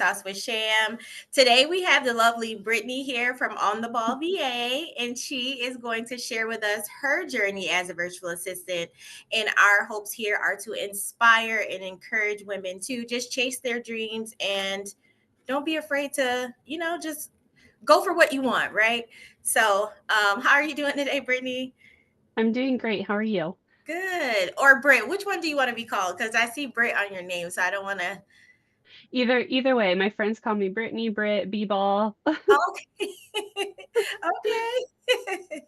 Sauce with Sham. Today we have the lovely Brittany here from On the Ball VA, and she is going to share with us her journey as a virtual assistant. And our hopes here are to inspire and encourage women to just chase their dreams and don't be afraid to, just go for what you want, right? So, how are you doing today, Brittany? I'm doing great. How are you? Good. Or Britt, which one do you want to be called? Because I see Britt on your name, so I don't want to. Either way, my friends call me Brittany, Britt, B-ball. Okay. Okay.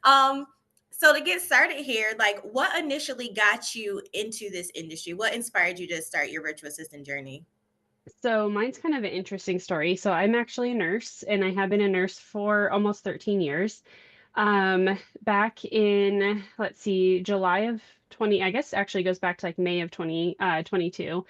um, so to get started here, like what initially got you into this industry? What inspired you to start your virtual assistant journey? So mine's kind of an interesting story. So I'm actually a nurse, and I have been a nurse for almost 13 years. Back in, let's see, July of 20, I guess actually goes back to like May of 2022.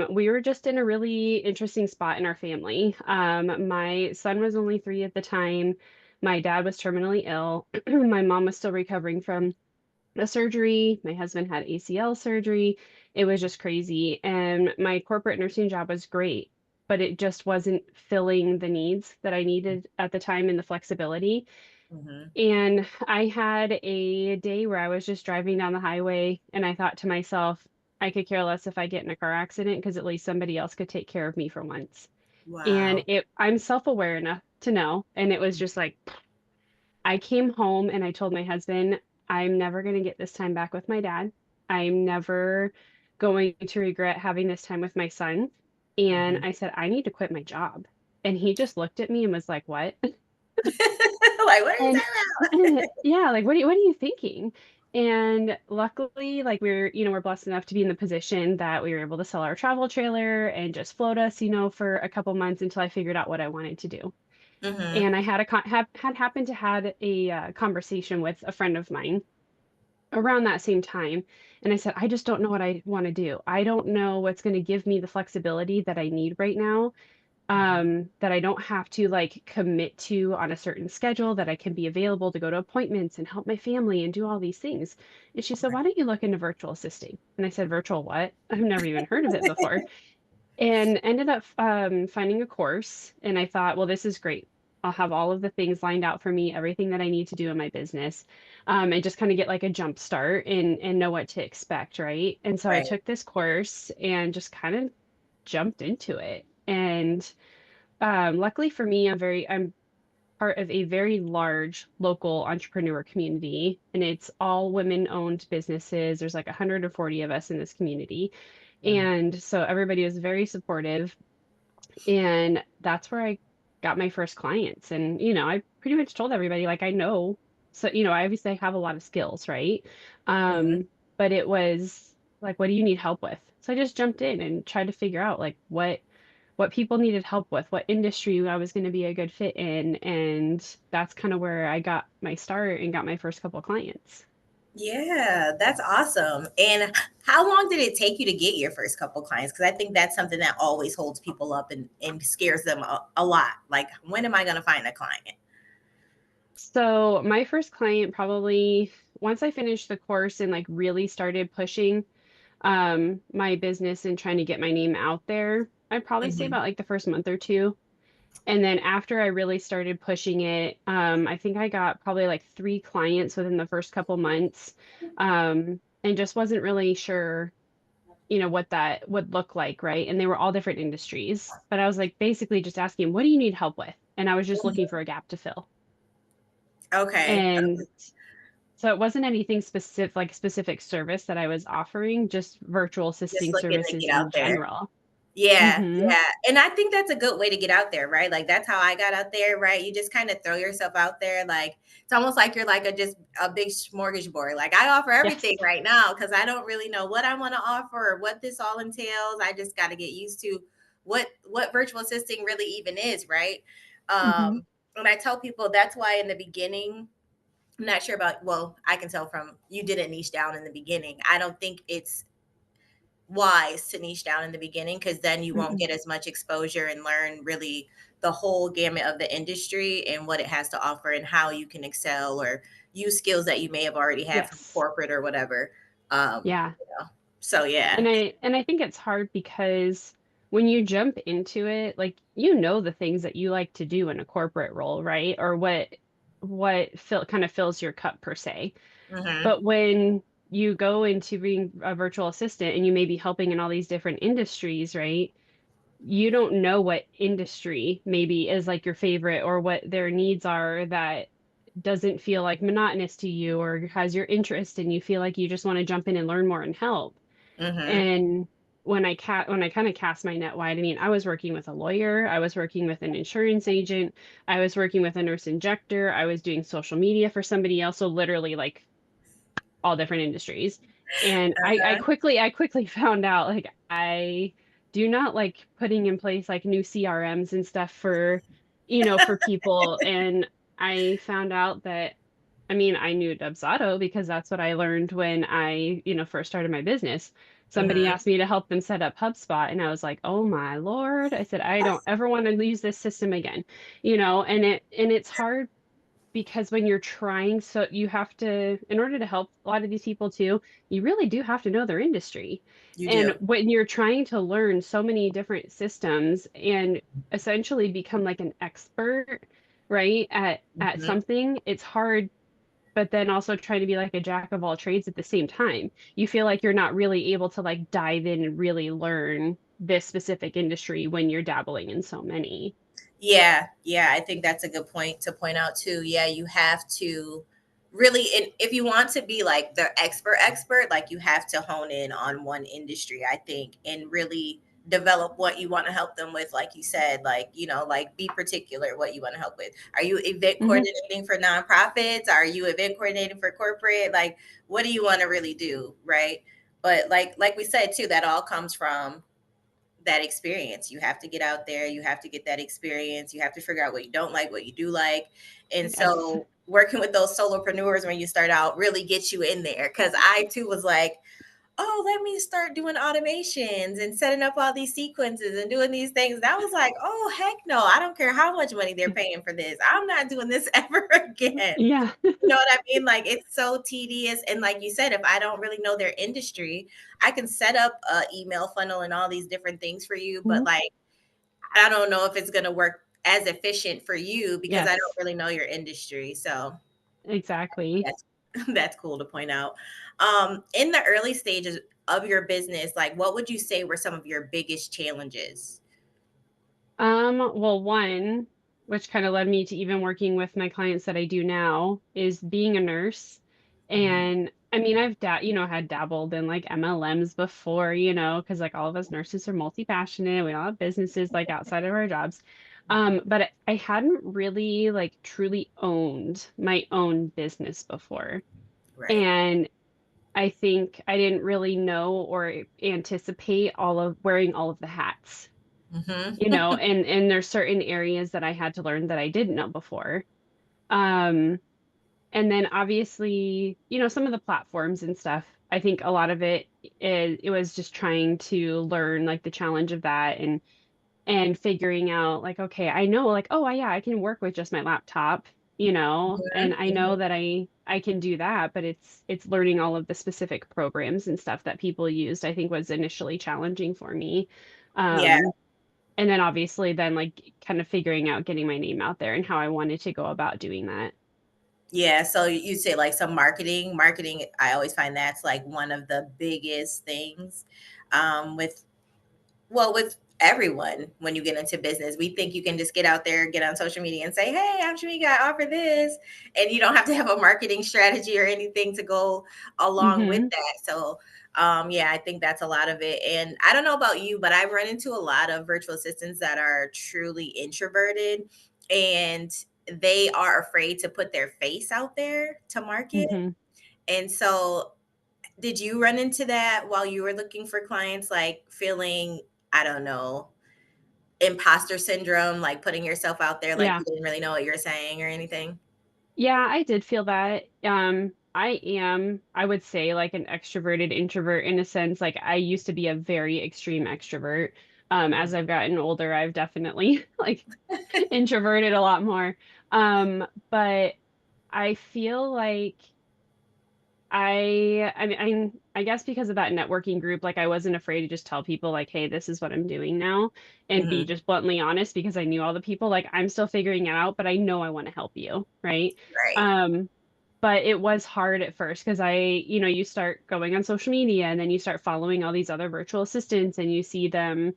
We were just in a really interesting spot in our family. My son was only 3 at the time. My dad was terminally ill. My mom was still recovering from a surgery. My husband had ACL surgery. It was just crazy. And my corporate nursing job was great, but it just wasn't filling the needs that I needed at the time and the flexibility. Mm-hmm. And I had a day where I was just driving down the highway and I thought to myself, I could care less if I get in a car accident because at least somebody else could take care of me for once. And Wow. I'm self-aware enough to know. And it was just like, I came home and I told my husband, I'm never going to get this time back with my dad. I'm never going to regret having this time with my son. And Mm-hmm. I said, I need to quit my job. And he just looked at me and was like, "What?" Like, what are you And talking about? yeah, like what are you thinking? And luckily, like we're blessed enough to be in the position that we were able to sell our travel trailer and just float us, for a couple months until I figured out what I wanted to do. Mm-hmm. And I had happened to had a conversation with a friend of mine around that same time, and I said, I just don't know what I want to do. I don't know what's going to give me the flexibility that I need right now, that I don't have to like commit to on a certain schedule, that I can be available to go to appointments and help my family and do all these things. And she said, why don't you look into virtual assisting? And I said, virtual what? I've never even heard of it before. And ended up finding a course. And I thought, well, this is great. I'll have all of the things lined out for me, everything that I need to do in my business, and just kind of get like a jump start and know what to expect, right? And so I Right. took this course and just kind of jumped into it. And luckily for me, I'm part of a very large local entrepreneur community, and it's all women-owned businesses. There's like 140 of us in this community. Mm-hmm. And so everybody was very supportive, and that's where I got my first clients. And, I pretty much told everybody, like, I know. So, I obviously have a lot of skills, right? Mm-hmm. Um, but it was like, what do you need help with? So I just jumped in and tried to figure out like what people needed help with, what industry I was going to be a good fit in. And that's kind of where I got my start and got my first couple clients. Yeah, that's awesome. And how long did it take you to get your first couple clients? Because I think that's something that always holds people up and scares them a lot. Like, when am I going to find a client? So my first client probably once I finished the course and like really started pushing my business and trying to get my name out there, I'd probably say Mm-hmm. about like the first month or two. And then after I really started pushing it, I think I got probably like 3 clients within the first couple months, and just wasn't really sure, what that would look like, right? And they were all different industries. But I was like basically just asking, what do you need help with? And I was just looking for a gap to fill. Okay. And so it wasn't anything specific, like specific service that I was offering, just virtual Just assisting looking to services get out in there. general. Yeah, Hmm. yeah. And I think that's a good way to get out there, right? Like that's how I got out there, right? You just kind of throw yourself out there. Like it's almost like you're like a big smorgasbord. Like I offer Yes. everything right now because I don't really know what I want to offer or what this all entails. I just got to get used to what virtual assisting really even is, right? Hmm. And I tell people that's why in the beginning, I'm not sure about, well, I can tell from you didn't niche down in the beginning. I don't think it's wise to niche down in the beginning because then you won't Hmm. get as much exposure and learn really the whole gamut of the industry and what it has to offer and how you can excel or use skills that you may have already had from Yes. corporate or whatever. Um, Yeah. you know. So yeah. And I think it's hard because when you jump into it, like you know the things that you like to do in a corporate role, right? Or what kind of fills your cup per se. Mm-hmm. But when you go into being a virtual assistant and you may be helping in all these different industries, right? You don't know what industry maybe is like your favorite or what their needs are that doesn't feel like monotonous to you or has your interest and you feel like you just want to jump in and learn more and help. Mm-hmm. And when I kind of cast my net wide, I mean, I was working with a lawyer, I was working with an insurance agent, I was working with a nurse injector, I was doing social media for somebody else, so literally like all different industries. And I quickly found out like I do not like putting in place like new CRMs and stuff for, for people. And I found out that I mean, I knew Dubsado because that's what I learned when I, first started my business. Somebody Mm-hmm. asked me to help them set up HubSpot, and I was like, "Oh my Lord." I said, "I don't ever want to use this system again." And it's hard because when you're trying, so you have to, in order to help a lot of these people too, you really do have to know their industry. You And do. when you're trying to learn so many different systems and essentially become like an expert, right, at Mm-hmm. something, it's hard, but then also trying to be like a jack of all trades at the same time. You feel like you're not really able to like dive in and really learn this specific industry when you're dabbling in so many. Yeah, yeah, I think that's a good point to point out too. Yeah, you have to really, and if you want to be like the expert, like you have to hone in on one industry, I think, and really develop what you want to help them with. Like you said, like, like be particular what you want to help with. Are you event Hmm. coordinating for nonprofits? Are you event coordinating for corporate? Like, what do you want to really do? Right. But like we said too, that all comes from that experience. You have to get out there, you have to get that experience, you have to figure out what you don't like, what you do like. And Yes. so working with those solopreneurs when you start out really gets you in there. Cause I too was like, oh, let me start doing automations and setting up all these sequences and doing these things. And I was like, oh, heck no, I don't care how much money they're paying for this. I'm not doing this ever again. Yeah. You know what I mean? Like it's so tedious. And like you said, if I don't really know their industry, I can set up a email funnel and all these different things for you. But Mhm. like, I don't know if it's going to work as efficient for you because I don't Yes, really know your industry. So exactly. that's that's cool to point out. In the early stages of your business, like what would you say were some of your biggest challenges? Well, one, which kind of led me to even working with my clients that I do now, is being a nurse. Mhm. And I mean, had dabbled in like MLMs before, because like all of us nurses are multi-passionate. We all have businesses like outside of our jobs. But I hadn't really like truly owned my own business before. Right. And I think I didn't really know or anticipate all of wearing all of the hats, Hmm. and there's certain areas that I had to learn that I didn't know before. Um, and then obviously, some of the platforms and stuff, I think a lot of it was just trying to learn like the challenge of that and figuring out like, okay, I know like, oh yeah, I can work with just my laptop, and I know that I can do that, but it's learning all of the specific programs and stuff that people used, I think was initially challenging for me. Yeah. And then obviously then like kind of figuring out getting my name out there and how I wanted to go about doing that. Yeah. So you say like some marketing. I always find that's like one of the biggest things with with everyone when you get into business. We think you can just get out there, get on social media and say, hey, I'm Shamika, I offer this. And you don't have to have a marketing strategy or anything to go along with Hmm. that. So yeah, I think that's a lot of it. And I don't know about you, but I've run into a lot of virtual assistants that are truly introverted and they are afraid to put their face out there to market. Hmm. And so did you run into that while you were looking for clients, like feeling, I don't know, imposter syndrome, like putting yourself out there like Yeah. you didn't really know what you're saying or anything? Yeah, I did feel that. I would say like an extroverted introvert in a sense. Like I used to be a very extreme extrovert. As I've gotten older, I've definitely like introverted a lot more. But I feel like I guess because of that networking group, like I wasn't afraid to just tell people like, hey, this is what I'm doing now, and be Hmm. just bluntly honest because I knew all the people. Like I'm still figuring it out, but I know I want to help you, right? Right. Um, but it was hard at first because you start going on social media and then you start following all these other virtual assistants and you see them,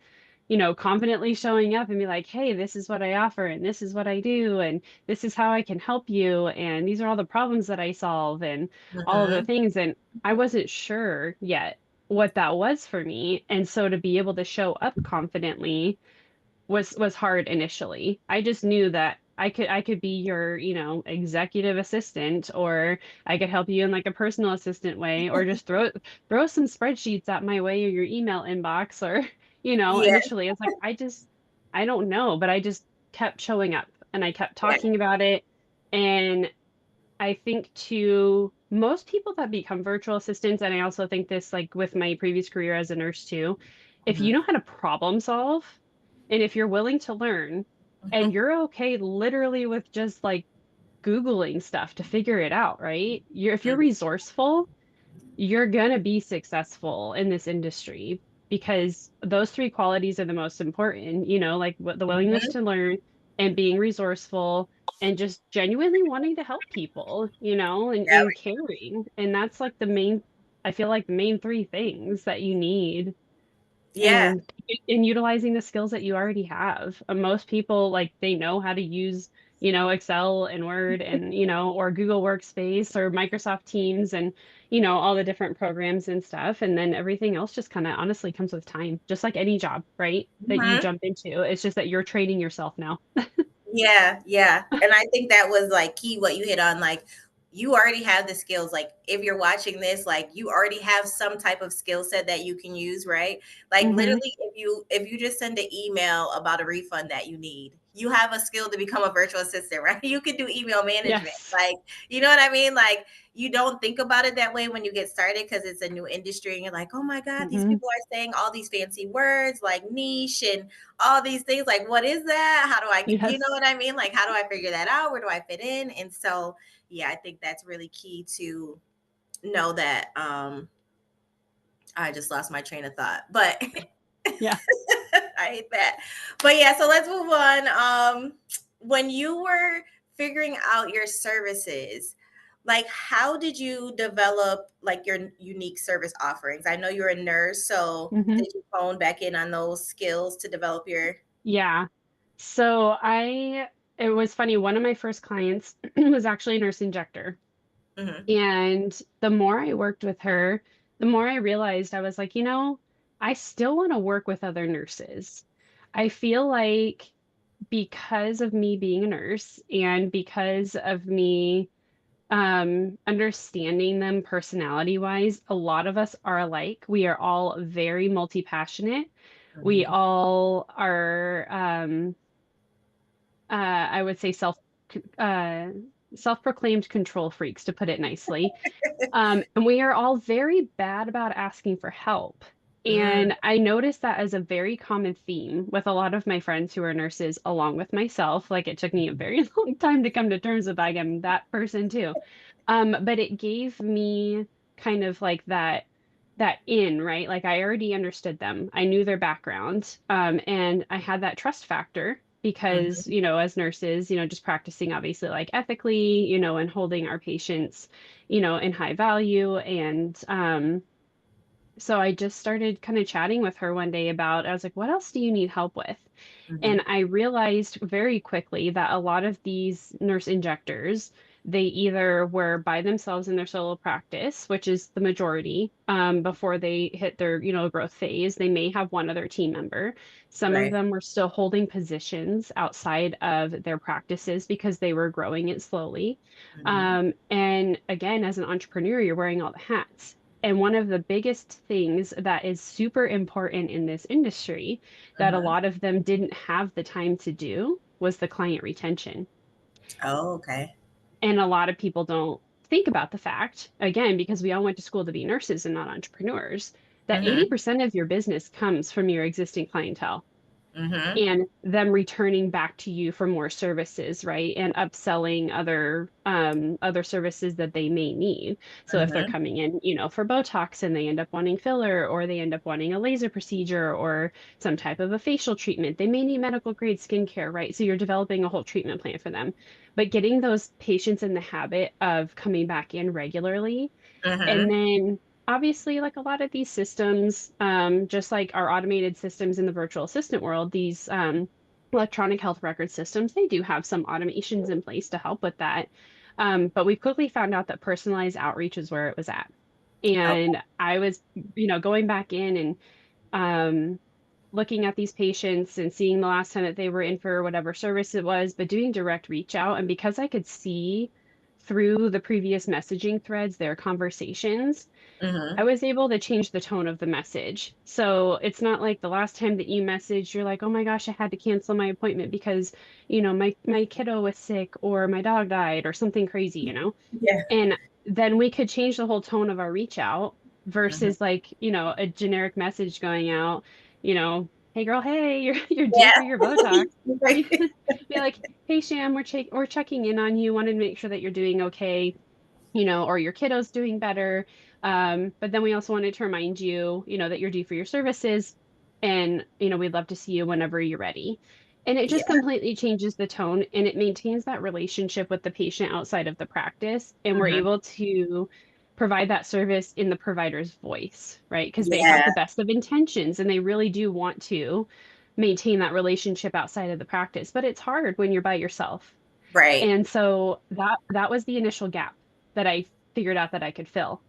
confidently showing up and be like, hey, this is what I offer and this is what I do and this is how I can help you and these are all the problems that I solve and all of the Hmm. things. And I wasn't sure yet what that was for me. And so to be able to show up confidently was hard initially. I just knew that I could be your, executive assistant, or I could help you in like a personal assistant way, or just throw some spreadsheets at my way or your email inbox, or Yeah. initially it's like I don't know, but I just kept showing up and I kept Yeah. talking about it. And I think to most people that become virtual assistants, and I also think this like with my previous career as a nurse too, if you Hmm. know how to problem solve and if you're willing to learn and Hmm. you're okay literally with just like Googling stuff to figure it out, right? If you're resourceful, you're gonna be successful in this industry because those three qualities are the most important, like what the willingness Hmm. to learn and being resourceful and just genuinely wanting to help people, and caring. And that's like I feel like the main three things that you need Yeah. and in utilizing the skills that you already have. Most people like they know how to use, Excel and Word and, or Google Workspace or Microsoft Teams and, all the different programs and stuff. And then everything else just kind of honestly comes with time, just like any job, right? That you Hmm. jump into. It's just that you're training yourself now. Yeah, yeah. And I think that was like key what you hit on. Like, you already have the skills. Like, if you're watching this, like you already have some type of skill set that you can use, right? Like Hmm. literally, if you just send an email about a refund that you need, you have a skill to become a virtual assistant, right? You can do email management. Yes. Like, you know what I mean? Like, you don't think about it that way when you get started because it's a new industry and you're like, oh my God, these Hmm. people are saying all these fancy words like niche and all these things. Like, what is that? How do I, you know Yes. what I mean? Like, how do I figure that out? Where do I fit in? And so, yeah, I think that's really key to know that. I just lost my train of thought, but Yeah. I hate that. But yeah, so let's move on. When you were figuring out your services, like how did you develop like your unique service offerings? I know you're a nurse, so Hmm. did you hone back in on those skills to develop your? Yeah. So it was funny. One of my first clients was actually a nurse injector. Mhm. And the more I worked with her, the more I realized I was like, I still want to work with other nurses. I feel like because of me being a nurse and because of me understanding them personality wise, a lot of us are alike. We are all very multi-passionate. We Mhm. all are I would say uh self-proclaimed control freaks, to put it nicely. And we are all very bad about asking for help. Mm, And I noticed that as a very common theme with a lot of my friends who are nurses, along with myself. Like it took me a very long time to come to terms with I am that person too. But it gave me kind of like that in, right? Like I already understood them. I knew their background. And I had that trust factor because, mhm, as nurses, just practicing obviously like ethically, and holding our patients in high value. And so I just started kind of chatting with her one day I was like, what else do you need help with? mhm. And I realized very quickly that a lot of these nurse injectors, they either were by themselves in their solo practice, which is the majority, before they hit their, growth phase. They may have one other team member. Some of Right. them were still holding positions outside of their practices because they were growing it slowly. Mhm, And again, as an entrepreneur, you're wearing all the hats. And one of the biggest things that is super important in this industry that a mhm. lot of them didn't have the time to do was the client retention. Oh, okay. And a lot of people don't think about the fact, again, because we all went to school to be nurses and not entrepreneurs, that Mhm. 80% of your business comes from your existing clientele. Mhm. and them returning back to you for more services, right? And upselling other services that they may need. So if they're Mhm. coming in, for Botox and they end up wanting filler, or they end up wanting a laser procedure or some type of a facial treatment, they may need medical grade skincare, right? So you're developing a whole treatment plan for them. But getting those patients in the habit of coming back in regularly, and Mhm. then obviously, like a lot of these systems, just like our automated systems in the virtual assistant world, these electronic health record systems, they do have some automations in place to help with that. But we quickly found out that personalized outreach is where it was at. Okay. And I was, going back in and um, looking at these patients and seeing the last time that they were in for whatever service it was, but doing direct reach out. And because I could see through the previous messaging threads, their conversations, I Mhm. was able to change the tone of the message. So it's not like the last time that you messaged, you're like, oh my gosh, I had to cancel my appointment because, my kiddo was sick or my dog died or something crazy. Yeah. And then we could change the whole tone of our reach out Mhm. versus like, a generic message going out, hey girl, hey, you're due Yeah. for your Botox. You Right. could be like, hey Sham, we're checking in on you, wanted to make sure that you're doing okay, or your kiddo's doing better. But then we also wanted to remind you, that you're due for your services, and we'd love to see you whenever you're ready. And it just Yeah. completely changes the tone, and it maintains that relationship with the patient outside of the practice. And we're Mhm. able to provide that service in the provider's voice, right? Because they have Yeah. the best of intentions and they really do want to maintain that relationship outside of the practice. But it's hard when you're by yourself. Right. And so that was the initial gap that I figured out that I could fill.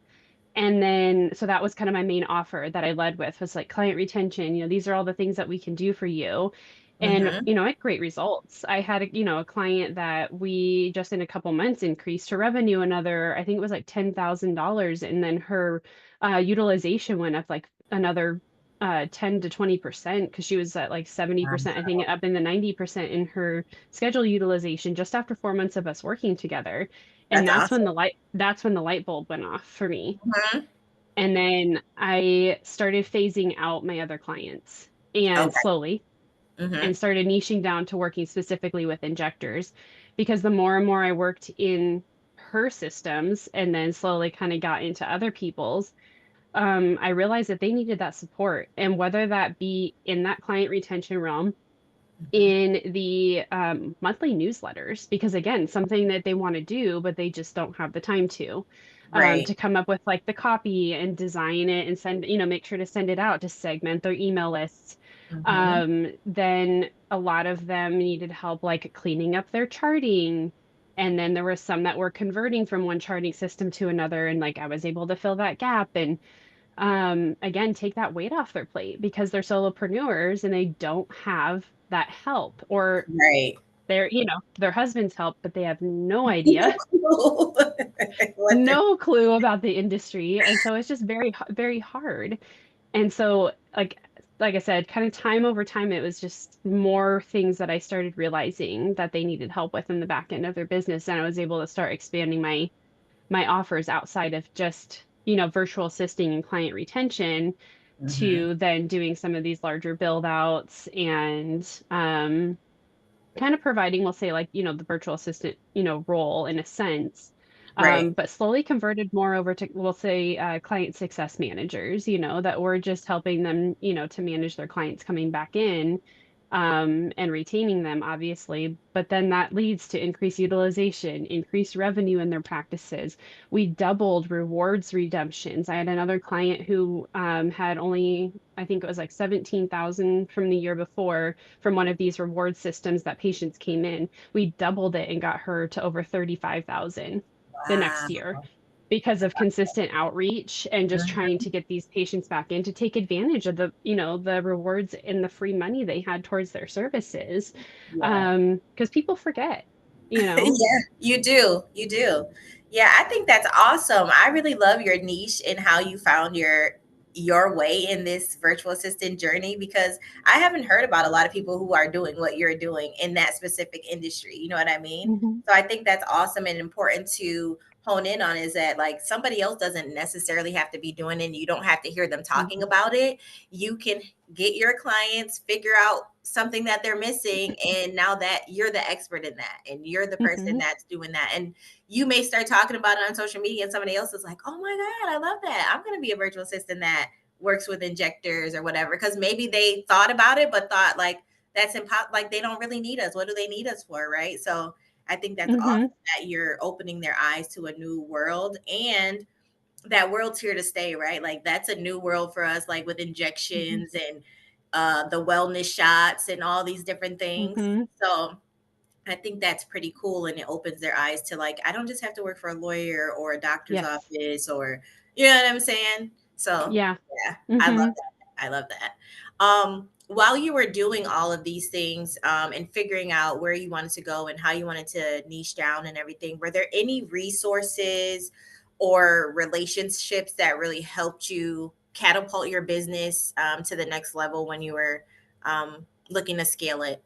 And then, so that was kind of my main offer that I led with, was like client retention. These are all the things that we can do for you. And, Mhm. I had great results. I had, a client that we just in a couple months increased her revenue another, I think it was like $10,000. And then her utilization went up like another 10 to 20% because she was at like 70%, I think up in the 90% in her schedule utilization just after 4 months of us working together. And That's awesome. that's when the light bulb went off for me. Mhm. And then I started phasing out my other clients and Okay. slowly, Mhm. and started niching down to working specifically with injectors, because the more and more I worked in her systems and then slowly kind of got into other people's, I realized that they needed that support. And whether that be in that client retention realm, Mhm. in the monthly newsletters, because again, something that they want to do, but they just don't have the time to Right. come up with like the copy and design it and send, make sure to send it out to segment their email lists. Mhm. Then a lot of them needed help like cleaning up their charting. And then there were some that were converting from one charting system to another. And like I was able to fill that gap and again, take that weight off their plate because they're solopreneurs and they don't have that help, or Right. their husband's help, but they have no No idea, clue what they're. no clue about the industry. And so it's just very, very hard. And so, like I said, kind of time over time, it was just more things that I started realizing that they needed help with in the back end of their business. And I was able to start expanding my offers outside of just, virtual assisting and client retention, Mhm. to then doing some of these larger build outs and kind of providing, we'll say, like, the virtual assistant, role in a sense. Right. But slowly converted more over to, we'll say, client success managers, that we're just helping them, to manage their clients coming back in, and retaining them, obviously. But then that leads to increased utilization, increased revenue in their practices. We doubled rewards redemptions. I had another client who had only, I think it was like 17,000 from the year before from one of these reward systems that patients came in. We doubled it and got her to over 35,000 the next year Wow. because of consistent outreach and just trying Mhm. to get these patients back in to take advantage of the rewards and the free money they had towards their services. Yeah. Because people forget, you know. Yeah, you do. You do. Yeah, I think that's awesome. I really love your niche and how you found your way in this virtual assistant journey, because I haven't heard about a lot of people who are doing what you're doing in that specific industry. You know what I mean? Mhm. So I think that's awesome and important to hone in on is that like somebody else doesn't necessarily have to be doing it. And you don't have to hear them talking Mhm. about it. You can get your clients, figure out something that they're missing. And now that you're the expert in that and you're the person Mhm. that's doing that. And you may start talking about it on social media and somebody else is like, oh my God, I love that. I'm going to be a virtual assistant that works with injectors or whatever. Cause maybe they thought about it, but thought like, that's impossible. Like they don't really need us. What do they need us for? Right. So I think that's awesome Mhm. that you're opening their eyes to a new world and that world's here to stay, right? Like that's a new world for us, like with Mhm. injections and the wellness shots and all these different things. Mhm. So I think that's pretty cool and it opens their eyes to like, I don't just have to work for a lawyer or a doctor's Yes. office or you know what I'm saying? So Yeah. yeah, I love Mhm. that. I love that. While you were doing all of these things and figuring out where you wanted to go and how you wanted to niche down and everything, were there any resources or relationships that really helped you catapult your business to the next level when you were looking to scale it?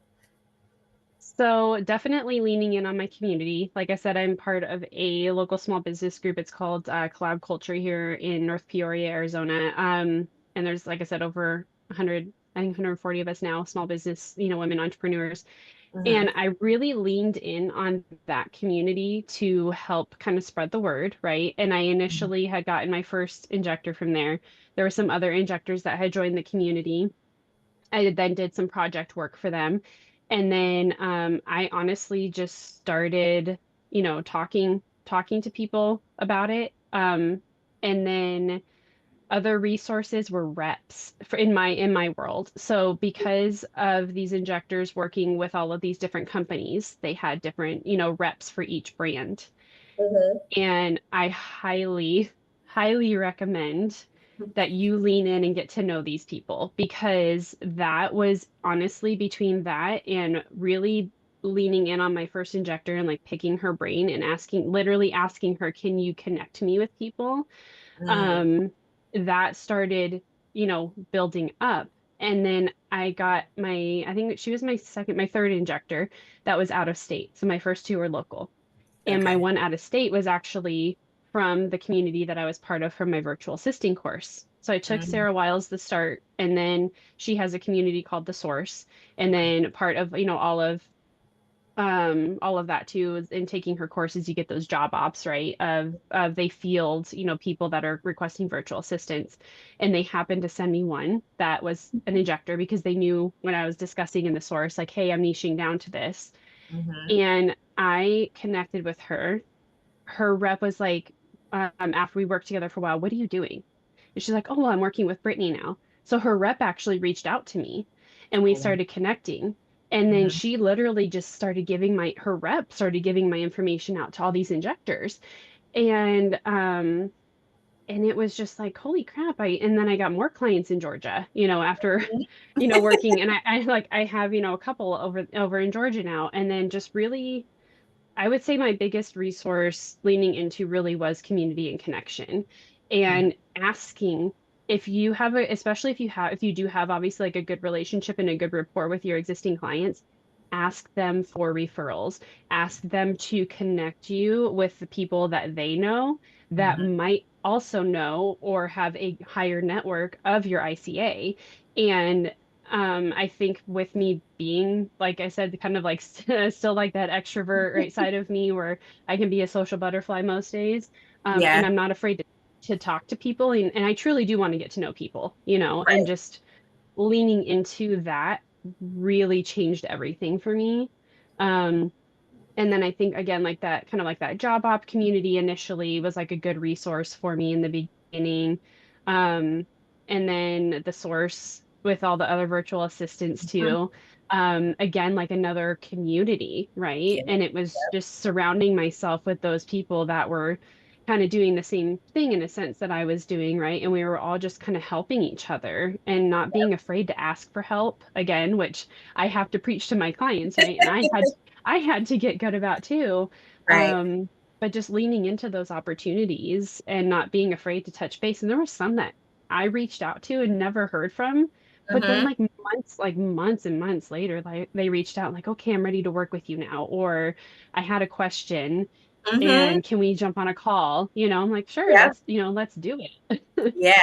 So definitely leaning in on my community. Like I said, I'm part of a local small business group. It's called Cloud Culture here in North Peoria, Arizona. And there's, like I said, over 100, I think 140 of us now, small business, women entrepreneurs. Hmm. And I really leaned in on that community to help kind of spread the word, right? And I initially had gotten my first injector from there. There were some other injectors that had joined the community. I then did some project work for them. And then I honestly just started, talking to people about it. And then other resources were reps for in my world. So because of these injectors working with all of these different companies, they had different, reps for each brand. Hmm. And I highly, highly recommend that you lean in and get to know these people because that was honestly between that and really leaning in on my first injector and like picking her brain and literally asking her, can you connect me with people? Mm, Um, that started, building up. And then I got I think she was my third injector that was out of state. So my first two were local. And my okay. one out of state was actually from the community that I was part of from my virtual assisting course. So I took Mm, Sarah Wiles the start, and then she has a community called The Source. And okay. then part of, all of that too is in taking her courses, you get those job ops, right? Of they field, people that are requesting virtual assistants. And they happened to send me one that was an injector because they knew when I was discussing in The Source, like, hey, I'm niching down to this. Hmm. And I connected with her. Her rep was like, after we worked together for a while, what are you doing? And she's like, oh, well, I'm working with Brittany now. So her rep actually reached out to me and we Oh, wow. started connecting. And then Hmm. she literally just started her rep started giving my information out to all these injectors. And and it was just like, holy crap. And then I got more clients in Georgia, after, working. And I have, a couple over in Georgia now. And then just really I would say my biggest resource leaning into really was community and connection and asking if you have especially if you do have obviously like a good relationship and a good rapport with your existing clients, ask them for referrals. Ask them to connect you with the people that they know that Hmm. might also know or have a higher network of your ICA. And I think with me being, like I said, kind of like still like that extrovert right side of me where I can be a social butterfly most days. And Yeah. I'm not afraid to talk to people. And I truly do want to get to know people, and Right. just leaning into that really changed everything for me. Um, and then I think again, like that kind of like that job op community initially was like a good resource for me in the beginning. Um, and then the source with all the other virtual assistants Mhm. too. Again, like another community, right? Yeah. And it was just surrounding myself with those people that were kind of doing the same thing in a sense that I was doing, right? And we were all just kind of helping each other and not being afraid to ask for help again, which I have to preach to my clients, right? And I had to get good about too. Right. Um, but just leaning into those opportunities and not being afraid to touch base. And there were some that I reached out to and never heard from. But then Hmm. like months and months later, like they reached out like, okay, I'm ready to work with you now. Or I had a question Mm-hmm. and can we jump on a call? I'm like, sure, Yeah. let's do it. Yeah.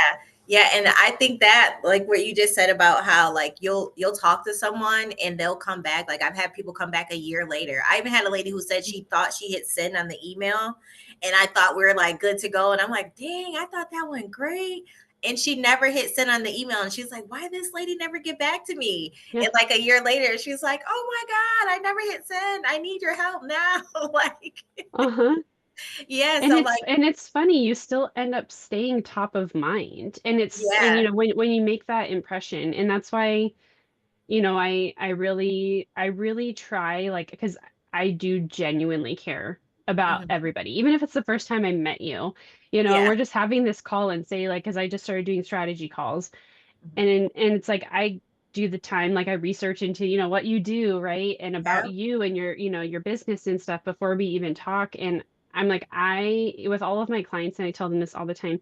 Yeah, and I think that like what you just said about how like you'll talk to someone and they'll come back. Like I've had people come back a year later. I even had a lady who said she thought she hit send on the email and I thought we were like good to go and I'm like, "Dang, I thought that went great." And she never hit send on the email and she's like, "Why this lady never get back to me?" Yeah. And like a year later, she's like, "Oh my god, I never hit send. I need your help now." Like, Uh-huh. yeah, And so it's like and it's funny, you still end up staying top of mind. And yeah. when you make that impression, and that's why, I really try, like, because I do genuinely care about Mhm. everybody. Even if it's the first time I met you, Yeah. we're just having this call and say, like, because I just started doing strategy calls. Mhm. And it's like I do the time, like I research into, what you do, right? And about Yeah. you and your business and stuff before we even talk. And I'm like, with all of my clients, and I tell them this all the time,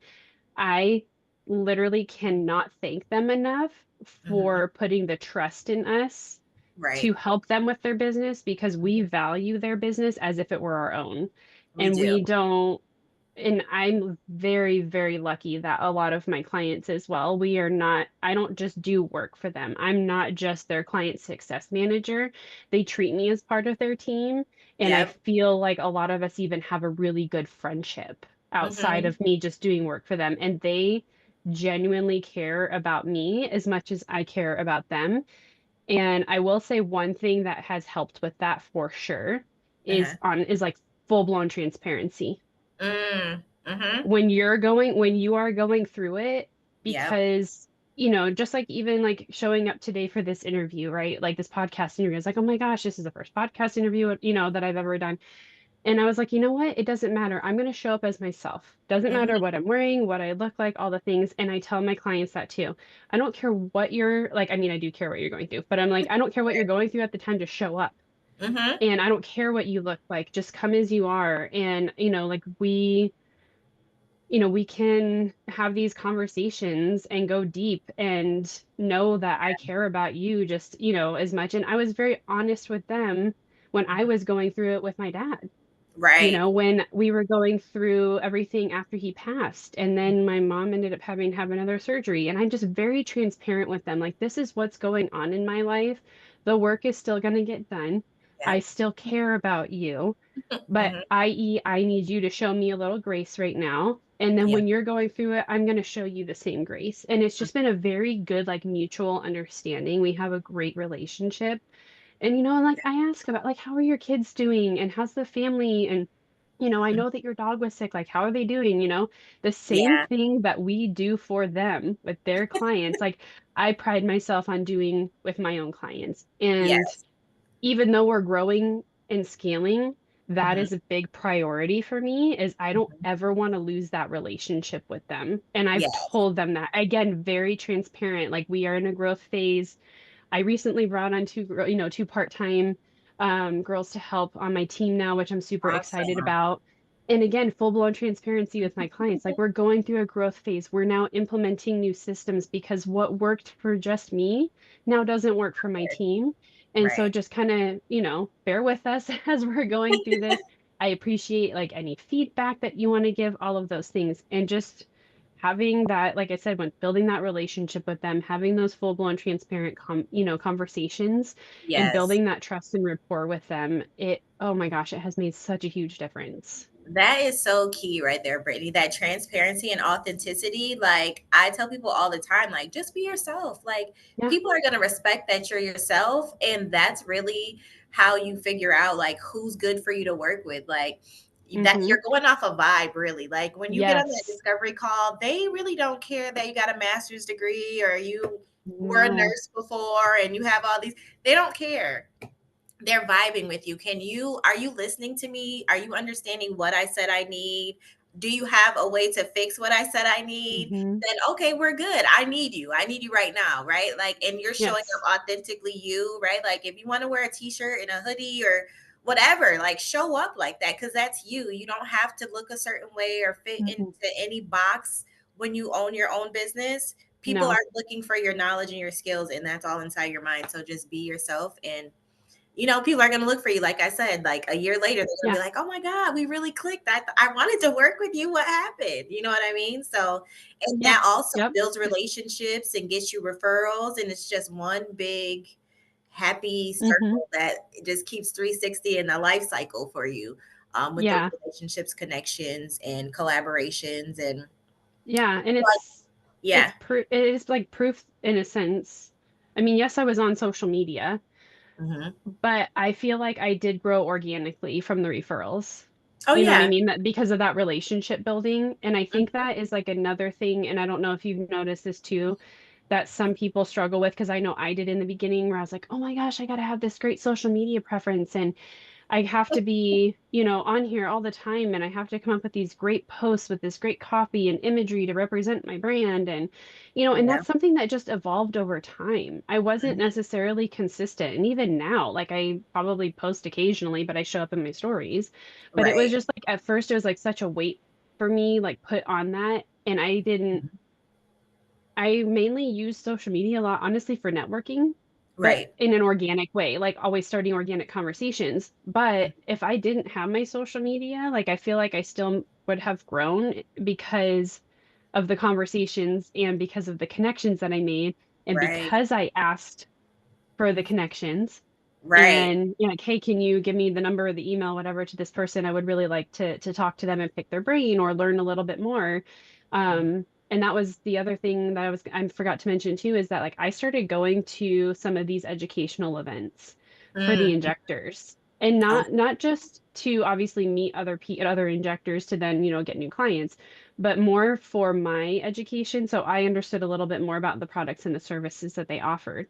I literally cannot thank them enough Mhm. for putting the trust in us Right. to help them with their business, because we Mhm. value their business as if it were our own. We And do. we don't, and I'm very, very lucky that a lot of my clients as well, I don't just do work for them. I'm not just their client success manager. They treat me as part of their team. And I Yep. feel like a lot of us even have a really good friendship outside Mhm. of me just doing work for them. And they genuinely care about me as much as I care about them. And I will say one thing that has helped with that for sure Uh-huh. is like full-blown transparency Mhm. when you are going through it, Yep. because just like even like showing up today for this interview, right? Like this podcast interview, it's like, oh my gosh, this is the first podcast interview that I've ever done. And I was like, you know what, it doesn't matter, I'm going to show up as myself. Doesn't matter Mhm. what I'm wearing, what I look like, all the things. And I tell my clients that too. I don't care what you're like, I mean, I do care what you're going through, but I'm like, I don't care what you're going through at the time, to show up. Mhm. And I don't care what you look like, just come as you are. And like we can have these conversations and go deep and know that I care about you just, as much. And I was very honest with them when I Mhm. was going through it with my dad, Right. when we were going through everything after he passed. And then my mom ended up having to have another surgery. And I'm just very transparent with them. Like, this is what's going on in my life. The work is still going to get done. I Yep. still care about you, but Mhm. i.e., I need you to show me a little grace right now. And then Yep. when you're going through it, I'm going to show you the same grace. And it's just been a very good, like, mutual understanding. We have a great relationship. And, like, I ask about, like, how are your kids doing? And how's the family? And, I Mhm. know that your dog was sick. Like, how are they doing? The same Yeah. thing that we do for them with their clients. Like, I pride myself on doing with my own clients. And Yes. even though we're growing and scaling, that Mhm. is a big priority for me, is I don't Mhm. ever want to lose that relationship with them. And I've Yes. told them that, again, very transparent. Like, we are in a growth phase. I recently brought on two part-time girls to help on my team now, which I'm super excited Awesome. about. And again, full-blown transparency with my clients. Like, we're going through a growth phase. We're now implementing new systems because what worked for just me now doesn't work for my team. And so Right. just kind of, bear with us as we're going through this. I appreciate, like, any feedback that you want to give, all of those things. And just having that, like I said, when building that relationship with them, having those full-blown transparent conversations, and Yes. building that trust and rapport with them, oh my gosh, it has made such a huge difference. That is so key right there, Brittany. That transparency and authenticity. Like I tell people all the time, like just be yourself. Like Yeah. people are gonna respect that you're yourself, and that's really how you figure out like who's good for you to work with. Like that Mm-hmm. you're going off a vibe, really. Like when you get on that Yes. discovery call, they really don't care that you got a master's degree or you were a No. nurse before and you have all these. They don't care, they're vibing with you. Are you listening to me? Are you understanding what I said I need? Do you have a way to fix what I said I need? Mm-hmm. Then okay, we're good. I need you. I need you right now, right? Like, and you're showing Yes. up authentically you, right? Like if you want to wear a t-shirt and a hoodie or whatever, like show up like that because that's you. You don't have to look a certain way or fit into Mm-hmm. any box when you own your own business. People No. are looking for your knowledge and your skills, and that's all inside your mind. So just be yourself and people are going to look for you. Like I said, like a year later, they're going to Yeah. be like, oh my God, we really clicked. I wanted to work with you. What happened? You know what I mean? So, and Yeah. that also Yep. builds relationships and gets you referrals. And it's just one big happy Mhm. circle that it just keeps 360 in the life cycle for you, with those Yeah. relationships, connections, and collaborations. And Yeah, and like, it's yeah. proof it is like proof in a sense. I mean, yes, I was on social media, Hmm. but I feel like I did grow organically from the referrals. Oh, You know what I yeah. mean? That because of that relationship building. And I think Mhm. that is like another thing, and I don't know if you've noticed this too, that some people struggle with, because I know I did in the beginning where I was like, oh my gosh, I gotta have this great social media preference and I have to be, on here all the time and I have to come up with these great posts with this great copy and imagery to represent my brand and Yeah. that's something that just evolved over time. I wasn't Mhm. necessarily consistent. And even now, like I probably post occasionally, but I show up in my stories. But it was Right. just like at first it was like such a weight for me like put on that and Mhm. I mainly use social media a lot, honestly, for networking, but Right. in an organic way, like always starting organic conversations. But if I didn't have my social media, like I feel like I still would have grown because of the conversations and because of the connections that I made and Right. because I asked for the connections Right. and like, hey, can you give me the number or the email, whatever, to this person? I would really like to talk to them and pick their brain or learn a little bit more. And that was the other thing that I forgot to mention too, is that like I started going to some of these educational events for the Mm. injectors. And Oh, not just to obviously meet other injectors to then, get new clients, but more for my education. So I understood a little bit more about the products and the services that they offered.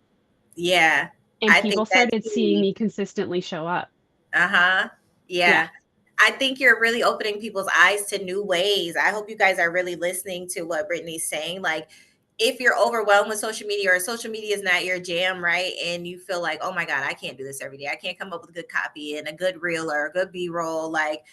yeah. And I people think that's started seeing key. me consistently show up. Uh-huh. Yeah. Yeah. I think you're really opening people's eyes to new ways. I hope you guys are really listening to what Brittany's saying. Like, if you're overwhelmed with social media or social media is not your jam, right? And you feel like, oh my God, I can't do this every day. I can't come up with good copy and a good reel or a good B-roll. Like,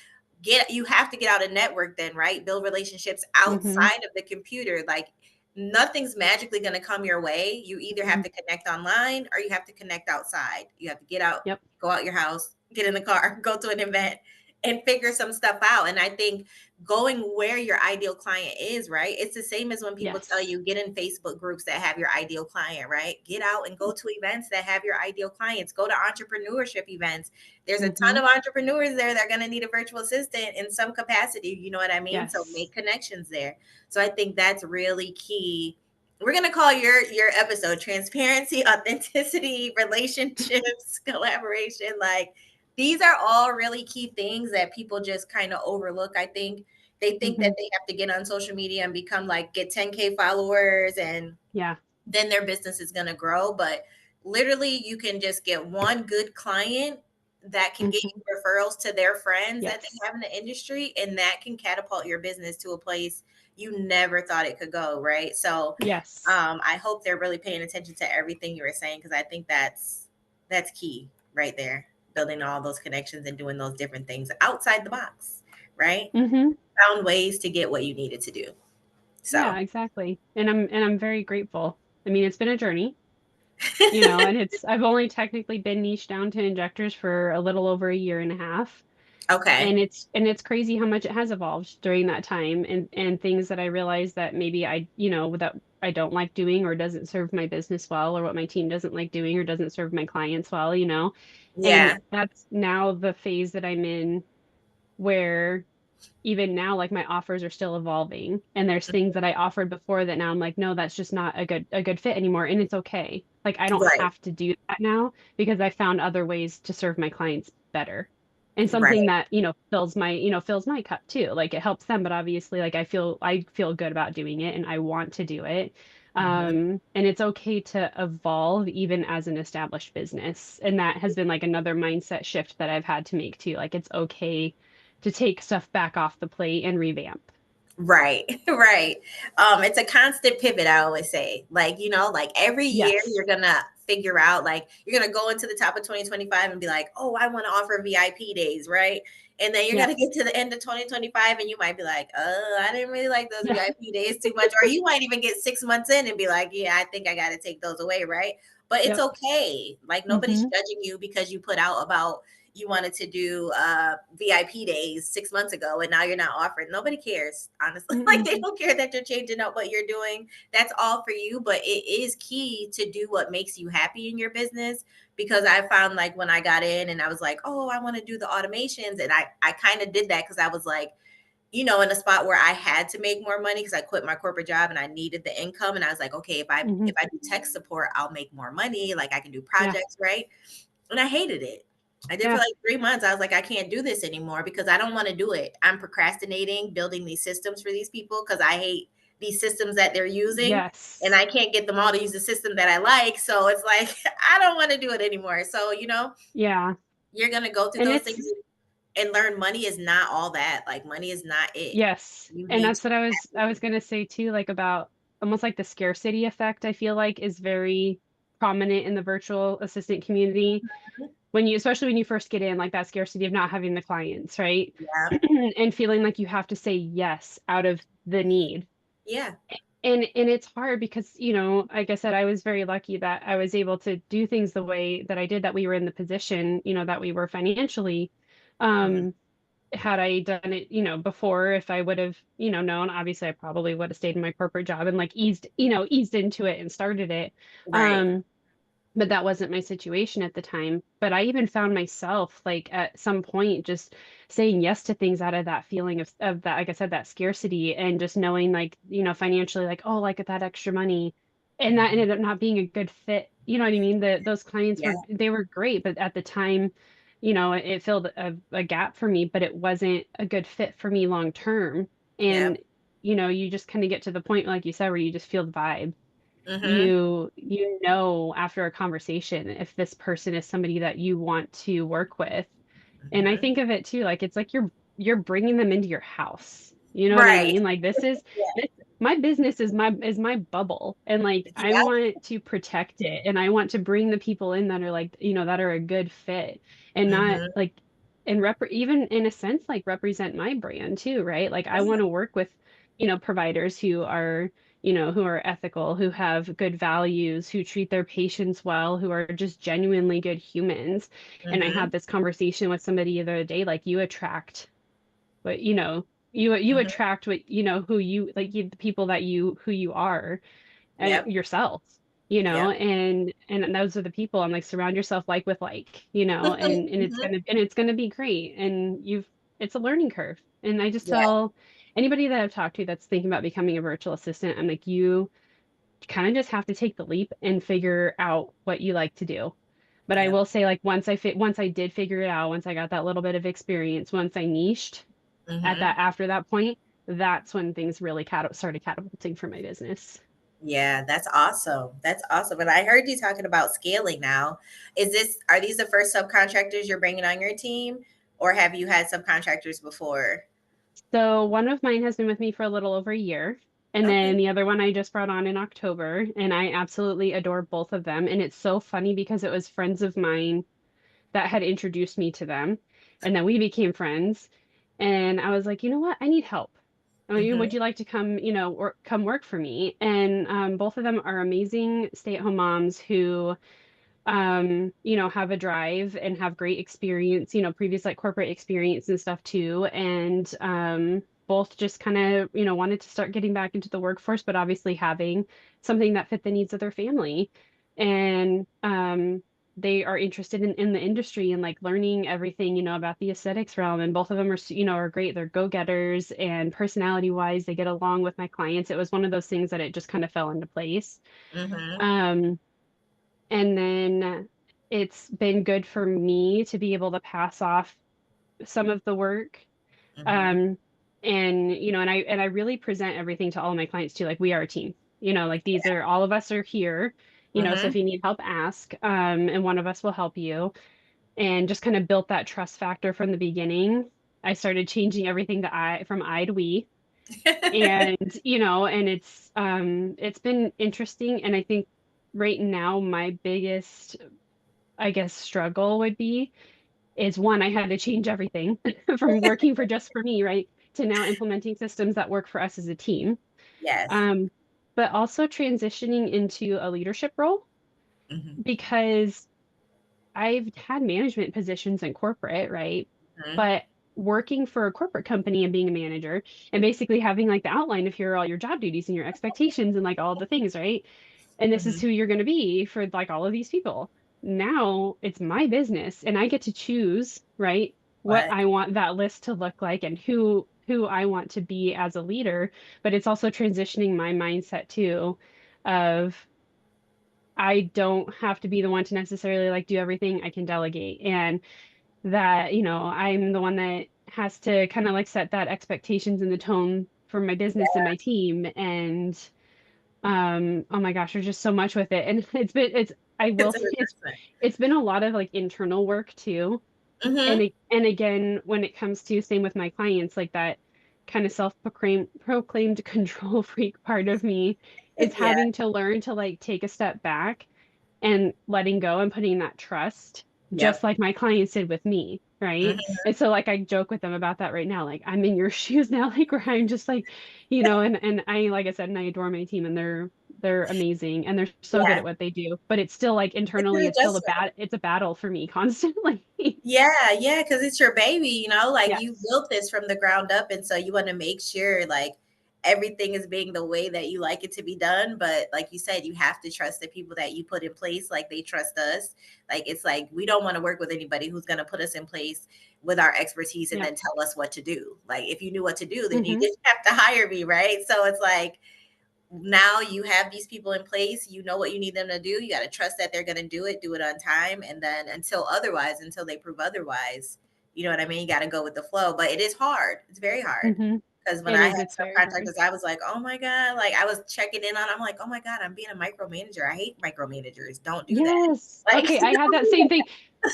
you have to get out and network then, right? Build relationships Mhm. outside of the computer. Like, nothing's magically going to come your way. You either have Mhm. to connect online or you have to connect outside. You have to get out, Yep. go out your house, get in the car, go to an event and figure some stuff out. And I think going where your ideal client is, right? It's the same as when people tell Yes. you get in Facebook groups that have your ideal client, right? Get out and go to events that have your ideal clients. Go to entrepreneurship events. There's a ton Mhm. of entrepreneurs there that are going to need a virtual assistant in some capacity. You know what I mean? So Yes. make connections there. So I think that's really key. We're gonna call your episode transparency, authenticity, relationships, collaboration. Like, these are all really key things that people just kind of overlook. I think they think that Mhm. they have to get on social media and become like get 10K followers and Yeah. then their business is gonna grow. But literally you can just get one good client that can get Mhm. you referrals to their friends that they Yes. have in the industry, and that can catapult your business to a place you never thought it could go, right? So Yes. I hope they're really paying attention to everything you were saying, because I think that's key right there. Building all those connections and doing those different things outside the box, right? Mhm. Found ways to get what you needed to do. So Yeah, exactly. And I'm very grateful. I mean, it's been a journey, and I've only technically been niche down to injectors for a little over a year and a half. okay. And it's crazy how much it has evolved during that time and things that I realized that maybe that I don't like doing or doesn't serve my business well or what my team doesn't like doing or doesn't serve my clients well. And Yeah. that's now the phase that I'm in where even now like my offers are still evolving and there's things that I offered before that now I'm like, no, that's just not a good fit anymore. And it's okay. Like I don't Right. have to do that now because I found other ways to serve my clients better. And something Right. that, fills my cup too. Like it helps them, but obviously like I feel good about doing it and I want to do it. Mhm. And it's okay to evolve even as an established business. And that has been like another mindset shift that I've had to make too. Like it's okay to take stuff back off the plate and revamp. Right, right. It's a constant pivot, I always say. Like, like every year you're Yes. gonna figure out, like, you're gonna go into the top of 2025 and be like, oh, I want to offer VIP days, right? And then you're Yeah. gonna get to the end of 2025 and you might be like, oh, I didn't really like those Yeah. VIP days too much. Or you might even get 6 months in and be like, yeah, I think I gotta take those away, right? But it's Yep. okay. Like nobody's Mhm. judging you because you put out about you wanted to do VIP days 6 months ago and now you're not offering. Nobody cares, honestly. Like Mm-mm. they don't care that you're changing up what you're doing. That's all for you. But it is key to do what makes you happy in your business, because I found like when I got in and I was like, oh, I want to do the automations. And I kind of did that because I was like, in a spot where I had to make more money because I quit my corporate job and I needed the income. And I was like, okay, if I Mhm. if I do tech support, I'll make more money. Like I can do Yeah. projects, right? And I hated it. I did for Yeah. like 3 months. I was like, I can't do this anymore because I don't want to do it. I'm procrastinating building these systems for these people because I hate these systems that they're using and Yes. I can't get them all to use the system that I like. So it's like, I don't want to do it anymore. So, Yeah. you're going to go through And those it's things and learn money is not all that. Like, money is not it. yes. You And need to that's what be I was gonna say too, like about almost like the scarcity effect, I feel like is very prominent in the virtual assistant community. happy. When you, especially when you first get in, like that scarcity of not having the clients, right? Yeah. And feeling like you have to say yes out of the need. Yeah. And it's hard because, like I said, I was very lucky that I was able to do things the way that I did, that we were in the position, that we were financially. Mm-hmm. Um, had I done it, before, if I would have, known, obviously I probably would have stayed in my corporate job and like eased into it and started it. Right. Um, but that wasn't my situation at the time. But I even found myself like at some point just saying yes to things out of that feeling of that, like I said, that scarcity, and just knowing like, financially, like, oh, like that extra money. And that Mm-hmm. ended up not being a good fit. You know what I mean? Those clients Yeah. they were great, but at the time, it filled a gap for me, but it wasn't a good fit for me long term. Yep. And, you just kind of get to the point, like you said, where you just feel the vibe. Mm-hmm. You know after a conversation if this person is somebody that you want to work with. And I Mm-hmm. think of it too, like it's like you're bringing them into your house. You know what I Right. mean? Like this my business is my bubble, and like I Yep. want to protect it, and I want to bring the people in that are like, that are a good fit, and not Mm-hmm. like and even in a sense like represent my brand too, right? Like I Yeah. want to work with, providers who are, who are ethical, who have good values, who treat their patients well, who are just genuinely good humans. And I Mm-hmm. had this conversation with somebody the other day, like you attract what, you Mm-hmm. attract what, who you like, the people that who you are, and Yep. yourself, Yep. and those are the people. I'm like, surround yourself like with like, and it's Mm-hmm. gonna be great. And it's a learning curve. And I just Yeah. tell anybody that I've talked to that's thinking about becoming a virtual assistant, I'm like, you kind of just have to take the leap and figure out what you like to do. But I Yep. will say, like, once I did figure it out, once I got that little bit of experience, once I niched Mm-hmm. after that point, that's when things really started catapulting for my business. Yeah, that's awesome. That's awesome. And I heard you talking about scaling now. Are these the first subcontractors you're bringing on your team, or have you had subcontractors before? So one of mine has been with me for a little over a year. And then Okay. the other one I just brought on in October, and I absolutely adore both of them. And it's so funny because it was friends of mine that had introduced me to them. And then we became friends. And I was like, you know what? I need help. I mean, would Mm-hmm. you like to come, come work for me? And both of them are amazing stay-at-home moms who, have a drive and have great experience, previous like corporate experience and stuff too. And both just kind of, wanted to start getting back into the workforce, but obviously having something that fit the needs of their family. And they are interested in the industry and like learning everything, about the aesthetics realm. And both of them are, are great. They're go-getters, and personality wise, they get along with my clients. It was one of those things that it just kind of fell into place. Mm-hmm. Um, and then it's been good for me to be able to pass off some of the work. Mm-hmm. Um, and and I really present everything to all of my clients too. Like we are a team. Like these are all of us are here. So Mm-hmm. if you need help, ask. And one of us will help you. And just kind of built that trust factor from the beginning. I started changing everything to I from I to we. And and it's been interesting. And I think right now my biggest, I guess, struggle would be is one, I had to change everything from working for just for me, right, to now implementing systems that work for us as a team. Yes. Um, but also transitioning into a leadership role Hmm. because I've had management positions in corporate, right? Hmm. But working for a corporate company and being a manager and basically having like the outline of here are all your job duties and your expectations and like all the things, right? And this is Hmm. who you're going to be for like all of these people. Now it's my business and I get to choose, right, what What? I want that list to look like and who I want to be as a leader, but it's also transitioning my mindset too of I don't have to be the one to necessarily like do everything. I can delegate. And that, I'm the one that has to kind of like set that expectations and the tone for my business and my team. And oh my gosh, there's just so much with it. And I will It's an say adjustment. it's been a lot of like internal work too. Hmm. And again, when it comes to same with my clients, like that kind of proclaimed control freak part of me is Yeah. having to learn to like take a step back and letting go and putting that trust, just Yep. like my clients did with me, right? Hmm. And so like I joke with them about that right now. Like I'm in your shoes now, like where I'm just like, and I like I said, and I adore my team and they're amazing and they're so good Yeah. at what they do. But it's still like It's an internally, adjustment. it's a battle for me constantly. Yeah, yeah, because it's your baby, like you Yes. built this from the ground up. And so you want to make sure like everything is being the way that you like it to be done. But like you said, you have to trust the people that you put in place, like they trust us. Like it's like we don't want to work with anybody who's going to put us in place with our expertise and Yeah. then tell us what to do. Like if you knew what to do, then you Hmm. didn't have to hire me, right? So it's like now you have these people in place, you know what you need them to do, you got to trust that they're going to do it on time, and then until they prove otherwise, you know what I mean, you got to go with the flow. But it is hard, it's very hard, Hmm. because when It I is, had it's very hard. subcontractors I was like, oh my god, like I was checking in on, I'm like, oh my god, I'm being a micromanager, I hate micromanagers, don't do that, Yes. like Okay, I had don't that do same that. thing.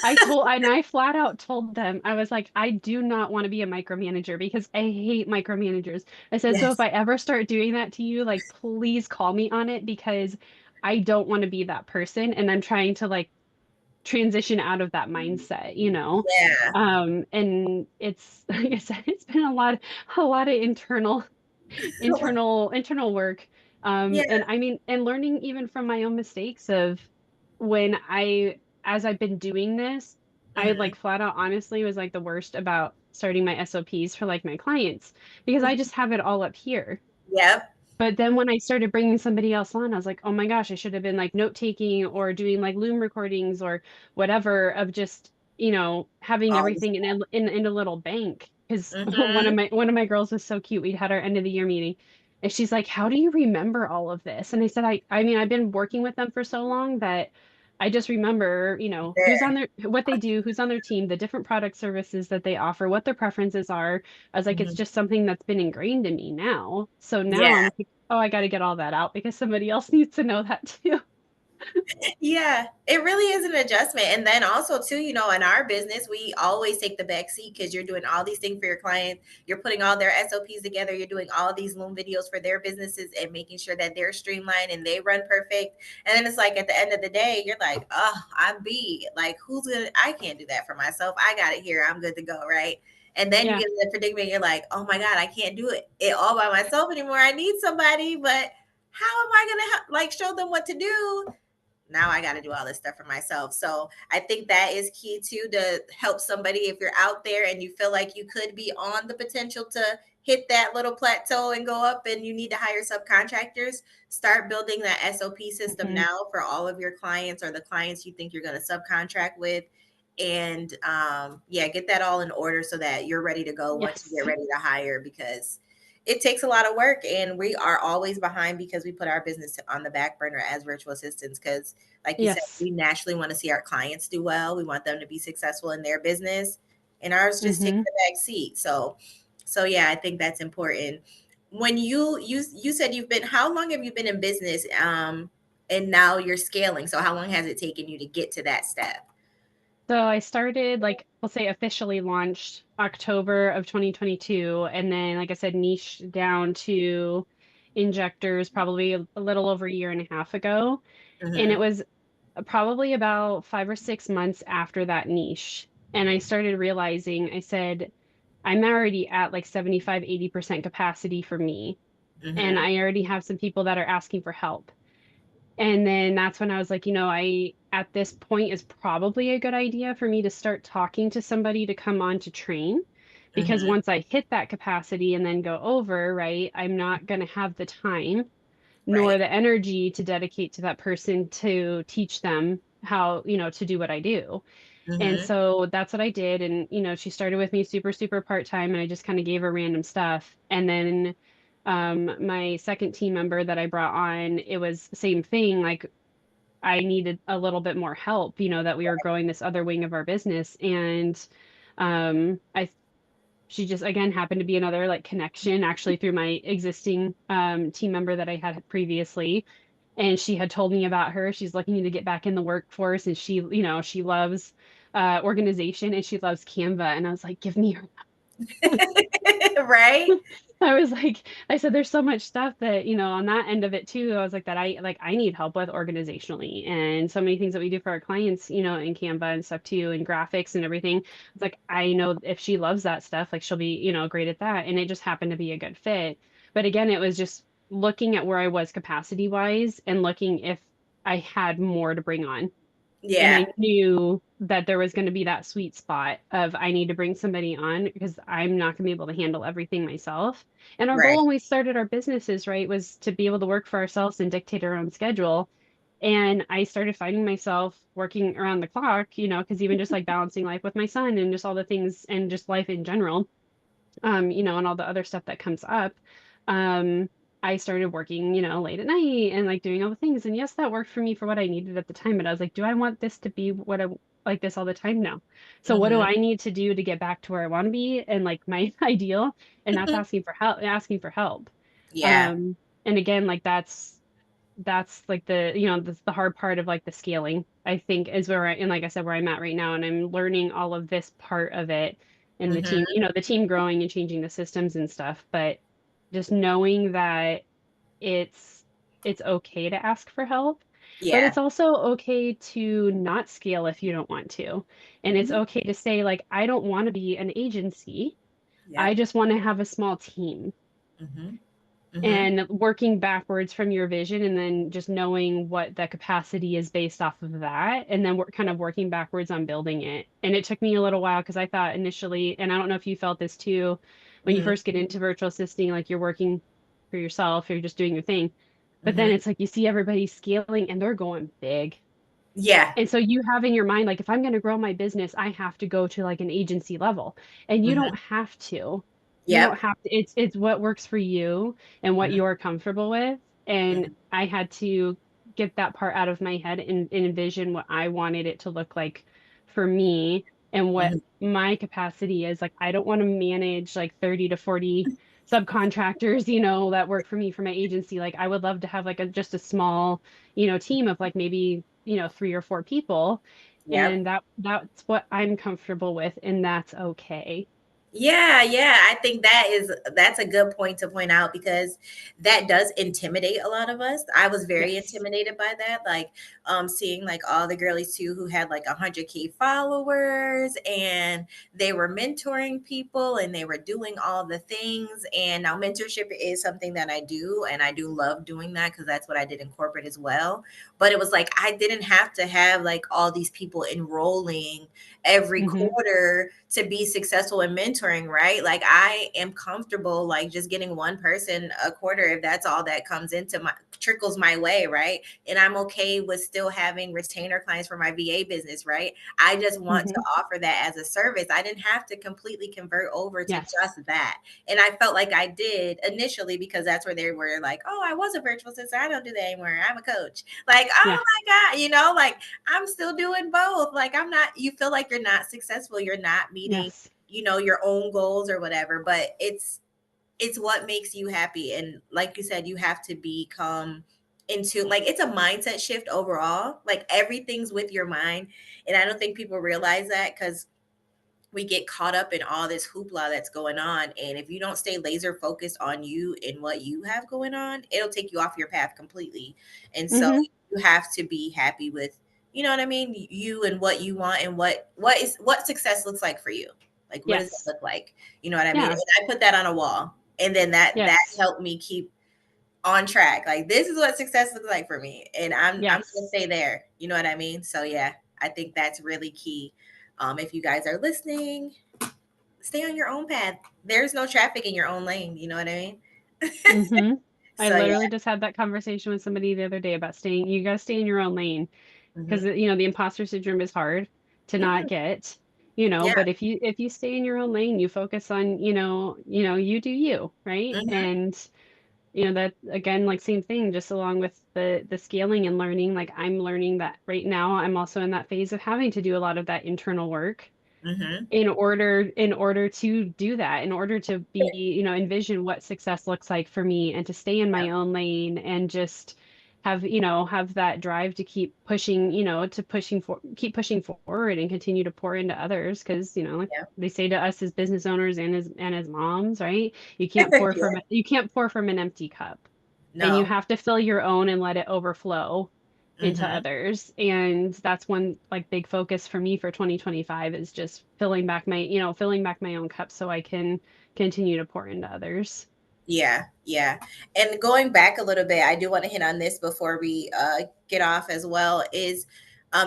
And I flat out told them, I was like, I do not want to be a micromanager because I hate micromanagers. I said, so if Yes. I ever start doing that to you, like, please call me on it because I don't want to be that person. And I'm trying to like transition out of that mindset. Yeah. And it's, like I said, it's been a lot of internal work. Yeah. And I mean, and learning even from my own mistakes of when as I've been doing this, I Hmm. like flat out honestly was like the worst about starting my SOPs for like my clients because I just have it all up here. Yep. But then when I started bringing somebody else on, I was like, oh my gosh, I should have been like note taking or doing like Loom recordings or whatever of just, having All this. everything in a little bank. Because Hmm. one of my girls was so cute. We had our end of the year meeting, and she's like, "How do you remember all of this?" And I said, I mean, I've been working with them for so long that I just remember, who's on what they do, who's on their team, the different product services that they offer, what their preferences are. I was like, it's Hmm. just something that's been ingrained in me now. So now Yeah. I'm like, oh, I got to get all that out because somebody else needs to know that too. Yeah, it really is an adjustment. And then also too, in our business, we always take the back seat because you're doing all these things for your clients. You're putting all their SOPs together. You're doing all these Loom videos for their businesses and making sure that they're streamlined and they run perfect. And then it's like at the end of the day, you're like, oh, I'm B. Like, I can't do that for myself. I got it here. I'm good to go. Right. And then you Yeah. get in the predicament, you're like, oh my God, I can't do it all by myself anymore. I need somebody, but how am I going to like show them what to do? Now I got to do all this stuff for myself. So I think that is key too, to help somebody if you're out there and you feel like you could be on the potential to hit that little plateau and go up and you need to hire subcontractors. Start building that SOP system Hmm. now for all of your clients or the clients you think you're going to subcontract with. And yeah, get that all in order so that you're ready to go once you get Yes. ready to hire, because it takes a lot of work and we are always behind because we put our business on the back burner as virtual assistants, because like you said, Yes. we naturally want to see our clients do well, we want them to be successful in their business, and ours just takes Hmm. the back seat. So yeah, I think that's important. When you said you've been, how long have you been in business, and now you're scaling, so how long has it taken you to get to that step? So I started like we'll say officially launched October of 2022 and then like I said niche down to injectors probably a little over a year and a half ago and it Hmm. was probably about 5 or 6 months after that niche. And I started realizing, I said, I'm already at like 75, 80% capacity for me. And Mhm. I already have some people that are asking for help. And then that's when I was like, at this point is probably a good idea for me to start talking to somebody to come on to train. Because Mhm. once I hit that capacity and then go over, right, I'm not going to have the time nor Right. the energy to dedicate to that person to teach them how, to do what I do. And Mhm. so that's what I did. And, she started with me super, super part-time and I just kind of gave her random stuff. And then my second team member that I brought on, it was the same thing. Like I needed a little bit more help, that we were growing this other wing of our business. And I she just again happened to be another like connection actually through my existing team member that I had previously. And she had told me about her. She's looking to get back in the workforce and she loves organization and she loves Canva. And I was like, give me her. Right. I was like, I said, there's so much stuff that, on that end of it too, I was like, that I need help with organizationally and so many things that we do for our clients, in Canva and stuff too, and graphics and everything. It's like, I know if she loves that stuff, like she'll be, great at that. And it just happened to be a good fit. But again, it was just looking at where I was capacity wise and looking if I had more to bring on. And Yeah. I knew that there was going to be that sweet spot of I need to bring somebody on because I'm not going to be able to handle everything myself. And our Right. goal when we started our businesses, right, was to be able to work for ourselves and dictate our own schedule. And I started finding myself working around the clock, because even just like balancing life with my son and just all the things and just life in general, and all the other stuff that comes up, um, I started working, late at night and like doing all the things. And yes, that worked for me for what I needed at the time. But I was like, do I want this to be what I like this all the time? No. So what do Mhm. I need to do to get back to where I want to be and like my ideal? And that's asking for help, asking for help. Yeah. Um, and again, like that's like the hard part of like the scaling, I think is where and like I said, where I'm at right now. And I'm learning all of this part of it and Mhm. the team growing and changing the systems and stuff. But just knowing that it's it's okay to ask for help, but Yeah. it's also okay to not scale if you don't want to. And it's Mhm. okay to say, like, I don't want to be an agency. I Yep. just want to have a small team Mhm. Mhm. and working backwards from your vision and then just knowing what the capacity is based off of that and then we're kind of working backwards on building it. And it took me a little while because I thought initially, and I don't know if you felt this too, when you Mhm. first get into virtual assisting, like you're working for yourself, you're just doing your thing, but then Mhm. it's like you see everybody scaling and they're going big. Yeah. And so you have in your mind, like, if I'm going to grow my business, I have to go to like an agency level. And you Mhm. don't have to. You don't Yep. have to. It's what works for you and what Mhm. you're comfortable with. And Mhm. I had to get that part out of my head and envision what I wanted it to look like for me and what Mhm. my capacity is. Like, I don't want to manage like 30 to 40 subcontractors, that work for me for my agency. Like, I would love to have like just a small team of like maybe, 3 or 4 people. Yep. And that's what I'm comfortable with, and that's okay. Yeah, yeah. I think that's a good point to point out because that does intimidate a lot of us. I was very Yes. intimidated by that. Like seeing like all the girlies too who had like 100K followers and they were mentoring people and they were doing all the things. And now mentorship is something that I do and I do love doing that because that's what I did in corporate as well. But it was like I didn't have to have like all these people enrolling every Hmm. quarter to be successful in mentoring, right? Like I am comfortable like just getting one person a quarter if that's all that comes into my trickles my way, right? And I'm okay with still having retainer clients for my VA business, right? I just want to Hmm. offer that as a service. I didn't have to completely convert over to Yes. just that. And I felt like I did initially because that's where they were like, oh, I was a virtual assistant. I don't do that anymore. I'm a coach. Like, Yeah. oh my God, like I'm still doing both. Like I'm not, you feel like you're not successful, you're not meeting, Yes. your own goals or whatever, but it's what makes you happy. And like you said, you have to become into like it's a mindset shift overall. Like everything's with your mind. And I don't think people realize that because we get caught up in all this hoopla that's going on. And if you don't stay laser focused on you and what you have going on, it'll take you off your path completely. And so Hmm. you have to be happy with, you know what I mean, you and what you want and what success looks like for you. Like what does it Yes. look like? You know what I mean? Yeah. And I put that on a wall. And then that Yes. helped me keep on track. Like this is what success looks like for me. And I'm gonna Yes. stay there. You know what I mean? So yeah, I think that's really key. If you guys are listening, stay on your own path. There's no traffic in your own lane. You know what I mean? Mhm. I So literally yeah. just had that conversation with somebody the other day about staying you gotta stay in your own lane because, Hmm. you know, the imposter syndrome is hard to not Hmm. get, you know, Yeah. but if you stay in your own lane, you focus on, you do you, right? Hmm. And, that again, like same thing, just along with the scaling and learning, like I'm learning that right now I'm also in that phase of having to do a lot of that internal work Hmm. in order to do that, in order to be, envision what success looks like for me and to stay in my Yep. own lane and just have that drive to keep pushing, keep pushing forward and continue to pour into others because, like Yep. they say to us as business owners and as moms, right? You can't pour from an empty cup, and you No. have to fill your own and let it overflow into Hmm. others. And that's one like big focus for me for 2025 is just filling back my own cup so I can continue to pour into others. Yeah, yeah. And going back a little bit, I do want to hit on this before we get off as well. Is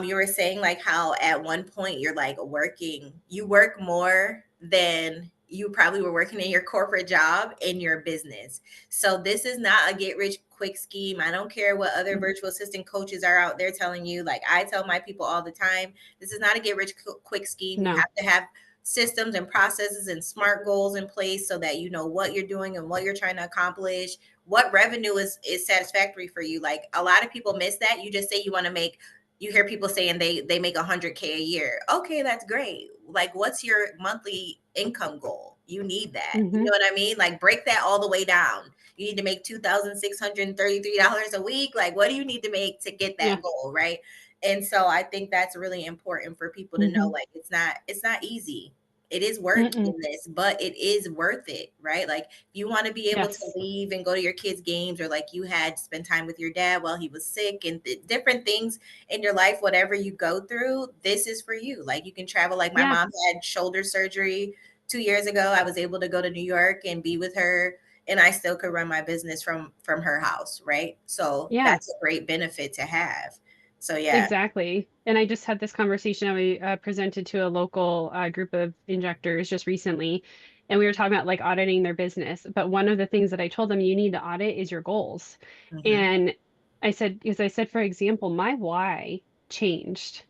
you were saying like how at one point you're like you work more than you probably were working in your corporate job in your business. So this is not a get rich quick scheme. I don't care what other Mhm. virtual assistant coaches are out there telling you. Like I tell my people all the time, this is not a get rich quick scheme. You No. have to have systems and processes and smart goals in place so that you know what you're doing and what you're trying to accomplish, what revenue is satisfactory for you. Like a lot of people miss that. You just say you want to make, you hear people saying they make 100K a year. Okay, that's great. Like what's your monthly income goal? You need that. You know Hmm. what I mean? Like break that all the way down. You need to make $2,633 a week. Like what do you need to make to get Yeah. that goal, right? And so I think that's really important for people to know, Hmm. like it's not easy. It is work Mm-mm. in this, but it is worth it, right? Like if you want to be able to Yes. leave and go to your kids' games, or like you had spend time with your dad while he was sick, and different things in your life, whatever you go through, this is for you. Like you can travel. Like my Yeah. mom had shoulder surgery 2 years ago. I was able to go to New York and be with her, and I still could run my business from her house, right? So Yeah. that's a great benefit to have. So yeah. Exactly. And I just had this conversation I presented to a local group of injectors just recently, and we were talking about like auditing their business. But one of the things that I told them you need to audit is your goals. Hmm. And because I said, for example, my why changed,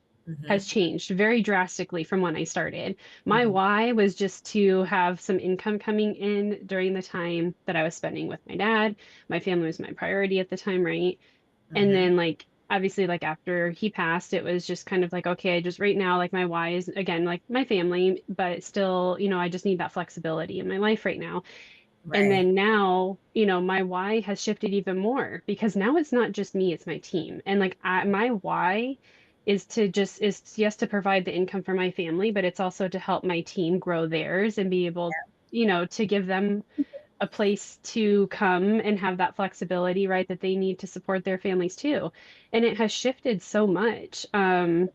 has Hmm. changed very drastically from when I started. My Hmm. why was just to have some income coming in during the time that I was spending with my dad. My family was my priority at the time, right? And Hmm. then like obviously like after he passed, it was just kind of like, okay, I just right now like my why is again like my family, but still, I just need that flexibility in my life right now. And Right. then now, my why has shifted even more because now it's not just me, it's my team. And like my why is yes to provide the income for my family, but it's also to help my team grow theirs and be able, to give them a place to come and have that flexibility, right, that they need to support their families too. And it has shifted so much. And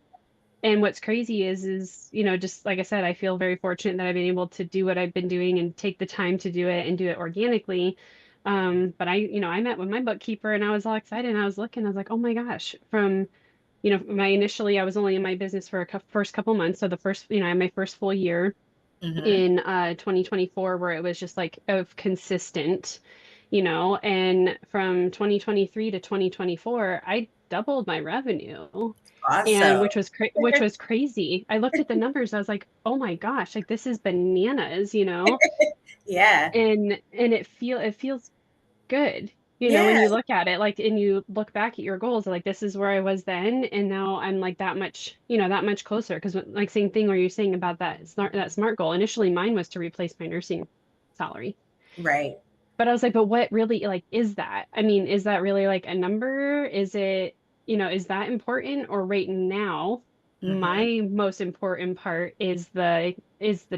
what's crazy is, just like I said, I feel very fortunate that I've been able to do what I've been doing and take the time to do it and do it organically. But I met with my bookkeeper and I was all excited and I was looking, I was like, oh my gosh, I was only in my business for first couple months. So the first, I had my first full year Hmm. in 2024 where it was just like of consistent, and from 2023 to 2024 I doubled my revenue, and Awesome. which was crazy. I looked at the numbers, I was like, oh my gosh, like this is bananas. Yeah. And it feels good, when Yeah. you look at it, like, and you look back at your goals, like this is where I was then, and now I'm like that much closer. Because like same thing where you're saying about that smart goal. Initially, mine was to replace my nursing salary, Right. but I was like, but what really like is that? I mean, is that really like a number? Is that important? Or right now, Hmm. my most important part is the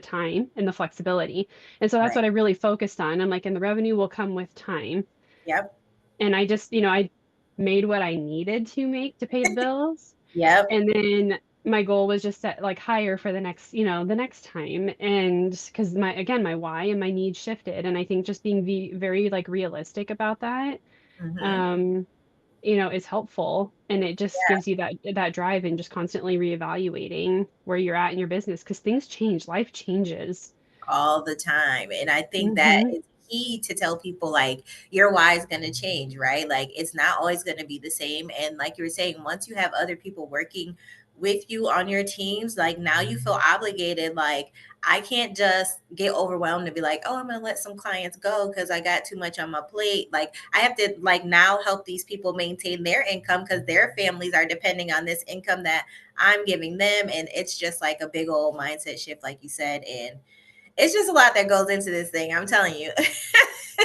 time and the flexibility. And so that's Right. what I really focused on. I'm like, and the revenue will come with time. Yep. And I just, I made what I needed to make to pay the bills. Yep. And then my goal was just set like higher for the next, the next time. And because my why and my needs shifted. And I think just being very like realistic about that, Hmm. um, is helpful. And it just gives you that drive and just constantly reevaluating where you're at in your business because things change, life changes. All the time. And I think that Hmm. is key to tell people like your why is going to change, right? Like it's not always going to be the same. And like you were saying, once you have other people working with you on your teams, like now you feel obligated. Like I can't just get overwhelmed and be like, oh, I'm going to let some clients go because I got too much on my plate. Like I have to like now help these people maintain their income because their families are depending on this income that I'm giving them. And it's just like a big old mindset shift, like you said. And it's just a lot that goes into this thing. I'm telling you.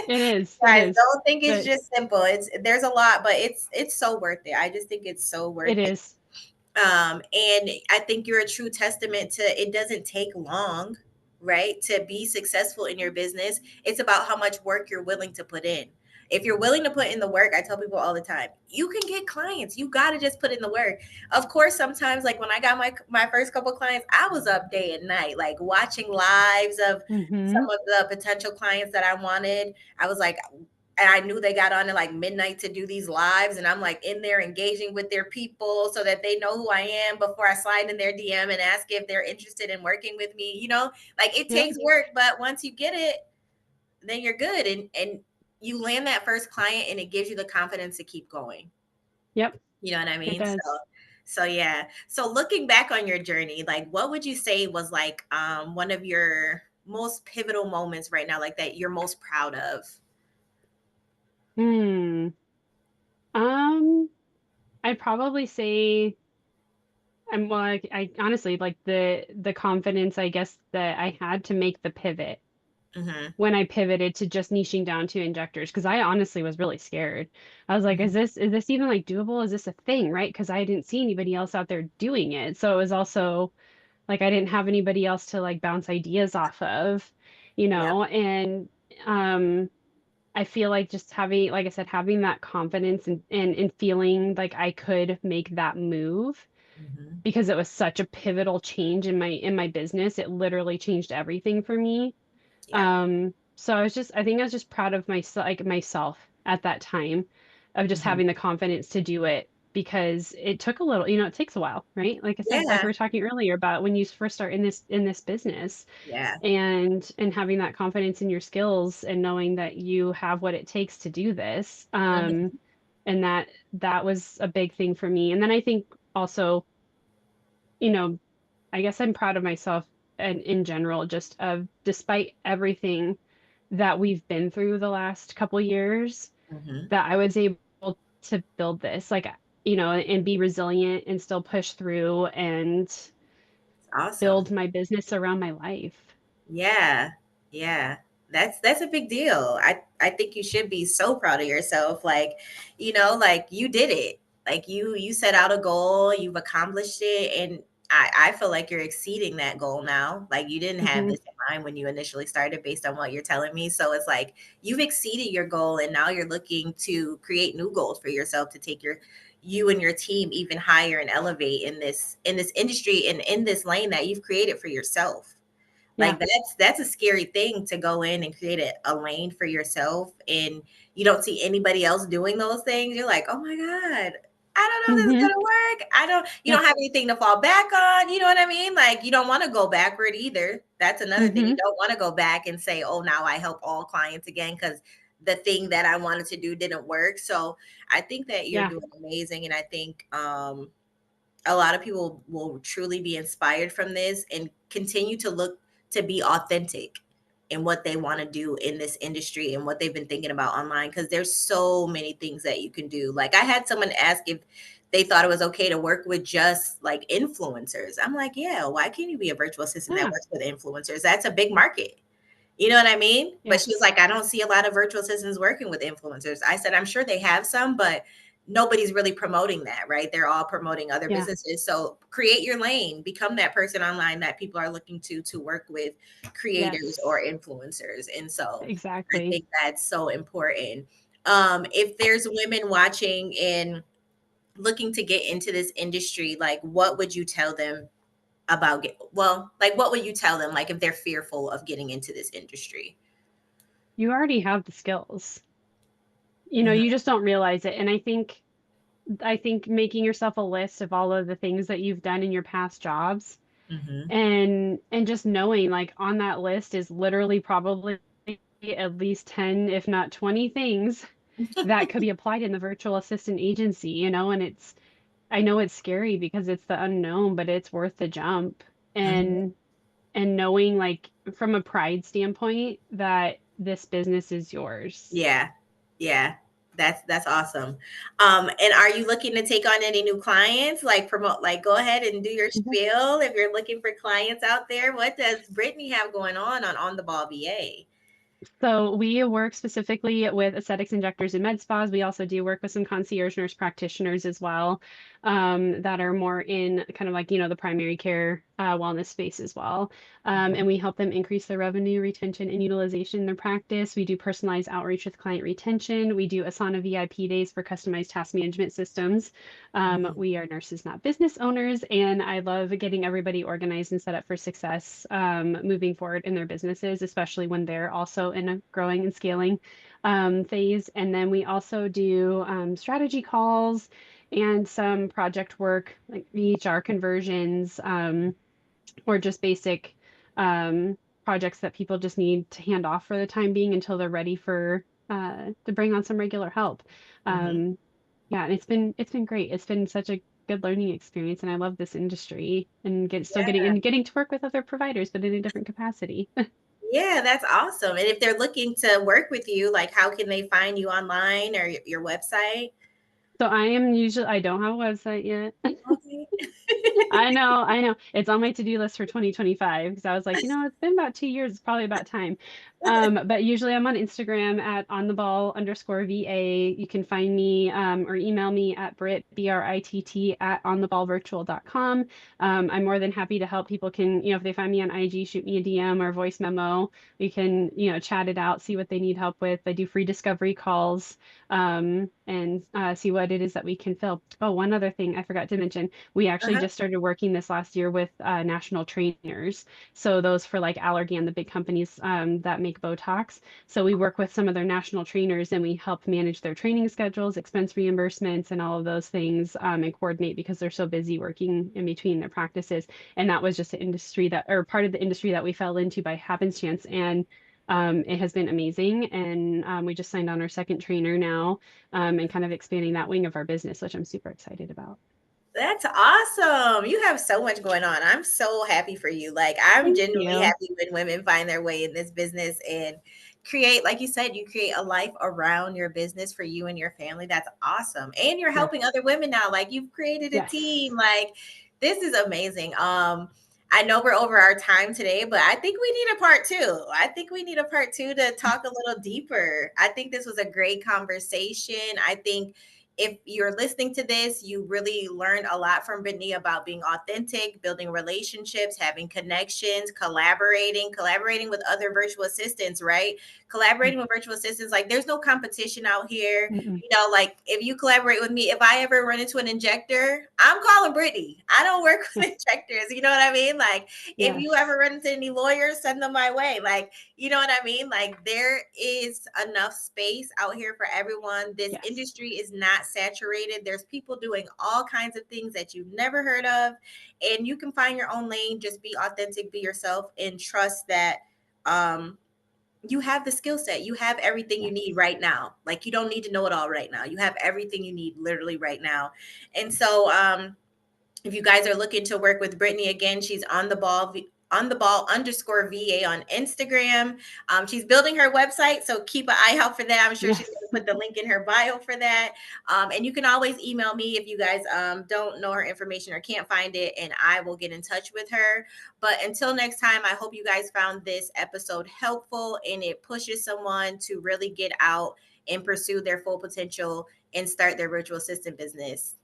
It is. It Guys, is. don't think it's But just simple. There's a lot, but it's so worth it. I just think it's so worth it it. is. And I think you're a true testament to it doesn't take long, right, to be successful in your business. It's about how much work you're willing to put in. If you're willing to put in the work, I tell people all the time, you can get clients. You got to just put in the work. Of course, sometimes like when I got my first couple clients, I was up day and night, like watching lives of some Hmm. of the potential clients that I wanted. I was like, and I knew they got on at like midnight to do these lives, and I'm like in there engaging with their people so that they know who I am before I slide in their DM and ask if they're interested in working with me. Like it Yep. takes work, but once you get it, then you're good, and you land that first client, and it gives you the confidence to keep going. Yep. You know what I It mean? So, does. so yeah. So looking back on your journey, like what would you say was like one of your most pivotal moments right now, like that you're most proud of? Hmm. Um, I'd probably say well, I honestly like the confidence I guess that I had to make the pivot Hmm. when I pivoted to just niching down to injectors because I honestly was really scared. I was like, Hmm. is this even like doable? Is this a thing, right? Because I didn't see anybody else out there doing it. So it was also like I didn't have anybody else to like bounce ideas off of, Yep. and um I feel like just having, like I said, having that confidence and feeling like I could make that move Hmm. because it was such a pivotal change in my business. It literally changed everything for me. Yep. So I think I was just proud of myself at that time of just Hmm. having the confidence to do it because it took a little, it takes a while, right? Like I said, like we Yeah. were talking earlier about when you first start in this business Yeah. and having that confidence in your skills and knowing that you have what it takes to do this. Hmm. And that was a big thing for me. And then I think also, you know, I guess I'm proud of myself and in general, just of despite everything that we've been through the last couple years, Hmm. that I was able to build this, like, and be resilient and still push through and Awesome. build my business around my life. Yeah. Yeah. That's a big deal. I think you should be so proud of yourself. Like, like you did it. Like you set out a goal, you've accomplished it, and I feel like you're exceeding that goal now. Like you didn't have Hmm. this in mind when you initially started based on what you're telling me. So it's like you've exceeded your goal and now you're looking to create new goals for yourself to take you and your team even higher and elevate in this industry and in this lane that you've created for yourself. Yeah. Like that's a scary thing to go in and create a lane for yourself, and you don't see anybody else doing those things. You're like, oh my God, I don't know if this is Hmm. gonna work. You Yeah. don't have anything to fall back on. You know what I mean? Like you don't want to go backward either. That's another thing. You Hmm. don't want to go back and say, oh, now I help all clients again because the thing that I wanted to do didn't work. So I think that you're Yeah. doing amazing, and I think a lot of people will truly be inspired from this and continue to look to be authentic in what they want to do in this industry and what they've been thinking about online, because there's so many things that you can do. Like I had someone ask if they thought it was okay to work with just like influencers. I'm like, yeah, why can't you be a virtual assistant that Yeah. works with influencers? That's a big market. You know what I mean? But she was Yes. like, I don't see a lot of virtual assistants working with influencers. I said, I'm sure they have some, but nobody's really promoting that, right? They're all promoting other Yeah. businesses. So create your lane, become that person online that people are looking to work with creators or Yes. influencers. And so I Exactly. think that's so important. If there's women watching and looking to get into this industry, like what would you tell them about like what would you tell them like if they're fearful of getting into this industry? You already have the skills. You know, Hmm. you just don't realize it. And I think making yourself a list of all of the things that you've done in your past jobs Hmm. and just knowing like on that list is literally probably at least 10 if not 20 things that could be applied in the virtual assistant agency, you know, and it's I know it's scary because it's the unknown, but it's worth the jump. Hmm. And knowing like from a pride standpoint that this business is yours. Yeah, yeah, that's awesome. And are you looking to take on any new clients? Like promote, like go ahead and do your spiel if you're looking for clients out there. What does Brittany have going on the ball VA? So we work specifically with aesthetics injectors and med spas. We also do work with some concierge nurse practitioners as well, that are more in kind of like, you know, the primary care wellness space as well. And we help them increase their revenue, retention, and utilization in their practice. We do personalized outreach with client retention. We do Asana VIP days for customized task management systems. Mhm. We are nurses, not business owners, and I love getting everybody organized and set up for success moving forward in their businesses, especially when they're also in a growing and scaling phase. And then we also do strategy calls and some project work like EHR conversions or just basic um, projects that people just need to hand off for the time being until they're ready for to bring on some regular help. Mhm. Um, yeah, and it's been great. It's been such a good learning experience, and I love this industry and getting to work with other providers, but in a different capacity. Yeah, that's awesome. And if they're looking to work with you, like how can they find you online or your website? So I don't have a website yet. Okay. I know. It's on my to-do list for 2025 because I was like, you know, it's been about 2 years. It's probably about time. But usually I'm on Instagram at ontheball_VA. You can find me or email me at Britt, BRITT at ontheballvirtual.com. I'm more than happy to help people can, you know, if they find me on IG, shoot me a DM or voice memo. We can, you know, chat it out, see what they need help with. I do free discovery calls and see what it is that we can fill. Oh, one other thing I forgot to mention. We actually Uh-huh. just started working this last year with national trainers. So those for like Allergan, the big companies that make Botox. So we work with some of their national trainers and we help manage their training schedules, expense reimbursements, and all of those things and coordinate because they're so busy working in between their practices. And that was just an industry that, or part of the industry that we fell into by happenstance. And it has been amazing. And we just signed on our second trainer now and kind of expanding that wing of our business, which I'm super excited about. That's awesome. You have so much going on. I'm so happy for you. Like, I'm Thank genuinely you. happy when women find their way in this business and create, like you said, you create a life around your business for you and your family. That's awesome. And you're Yes. helping other women now. Like, you've created a Yes. team. Like, this is amazing. I know we're over our time today, but I think we need a part two. I think we need a part two to talk a little deeper. I think this was a great conversation. I think if you're listening to this, you really learned a lot from Brittany about being authentic, building relationships, having connections, collaborating with other virtual assistants, right? Collaborating with virtual assistants, like there's no competition out here. Mm-mm. You know, like if you collaborate with me, if I ever run into an injector, I'm calling Brittany. I don't work with injectors. You know what I mean? Like if you ever Yes. run into any lawyers, send them my way. Like, you know what I mean? Like there is enough space out here for everyone. This Yes. industry is not saturated. There's people doing all kinds of things that you've never heard of, and you can find your own lane. Just be authentic, be yourself, and trust that um you have the skill set. You have everything you need Yes. right now. Like you don't need to know it all right now. You have everything you need literally right now. And so if you guys are looking to work with Brittany again, she's on the ball underscore VA on Instagram. She's building her website, so keep an eye out for that. I'm sure she's going Yes. to put the link in her bio for that. And you can always email me if you guys don't know her information or can't find it, and I will get in touch with her. But until next time, I hope you guys found this episode helpful and it pushes someone to really get out and pursue their full potential and start their virtual assistant business.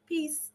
Peace.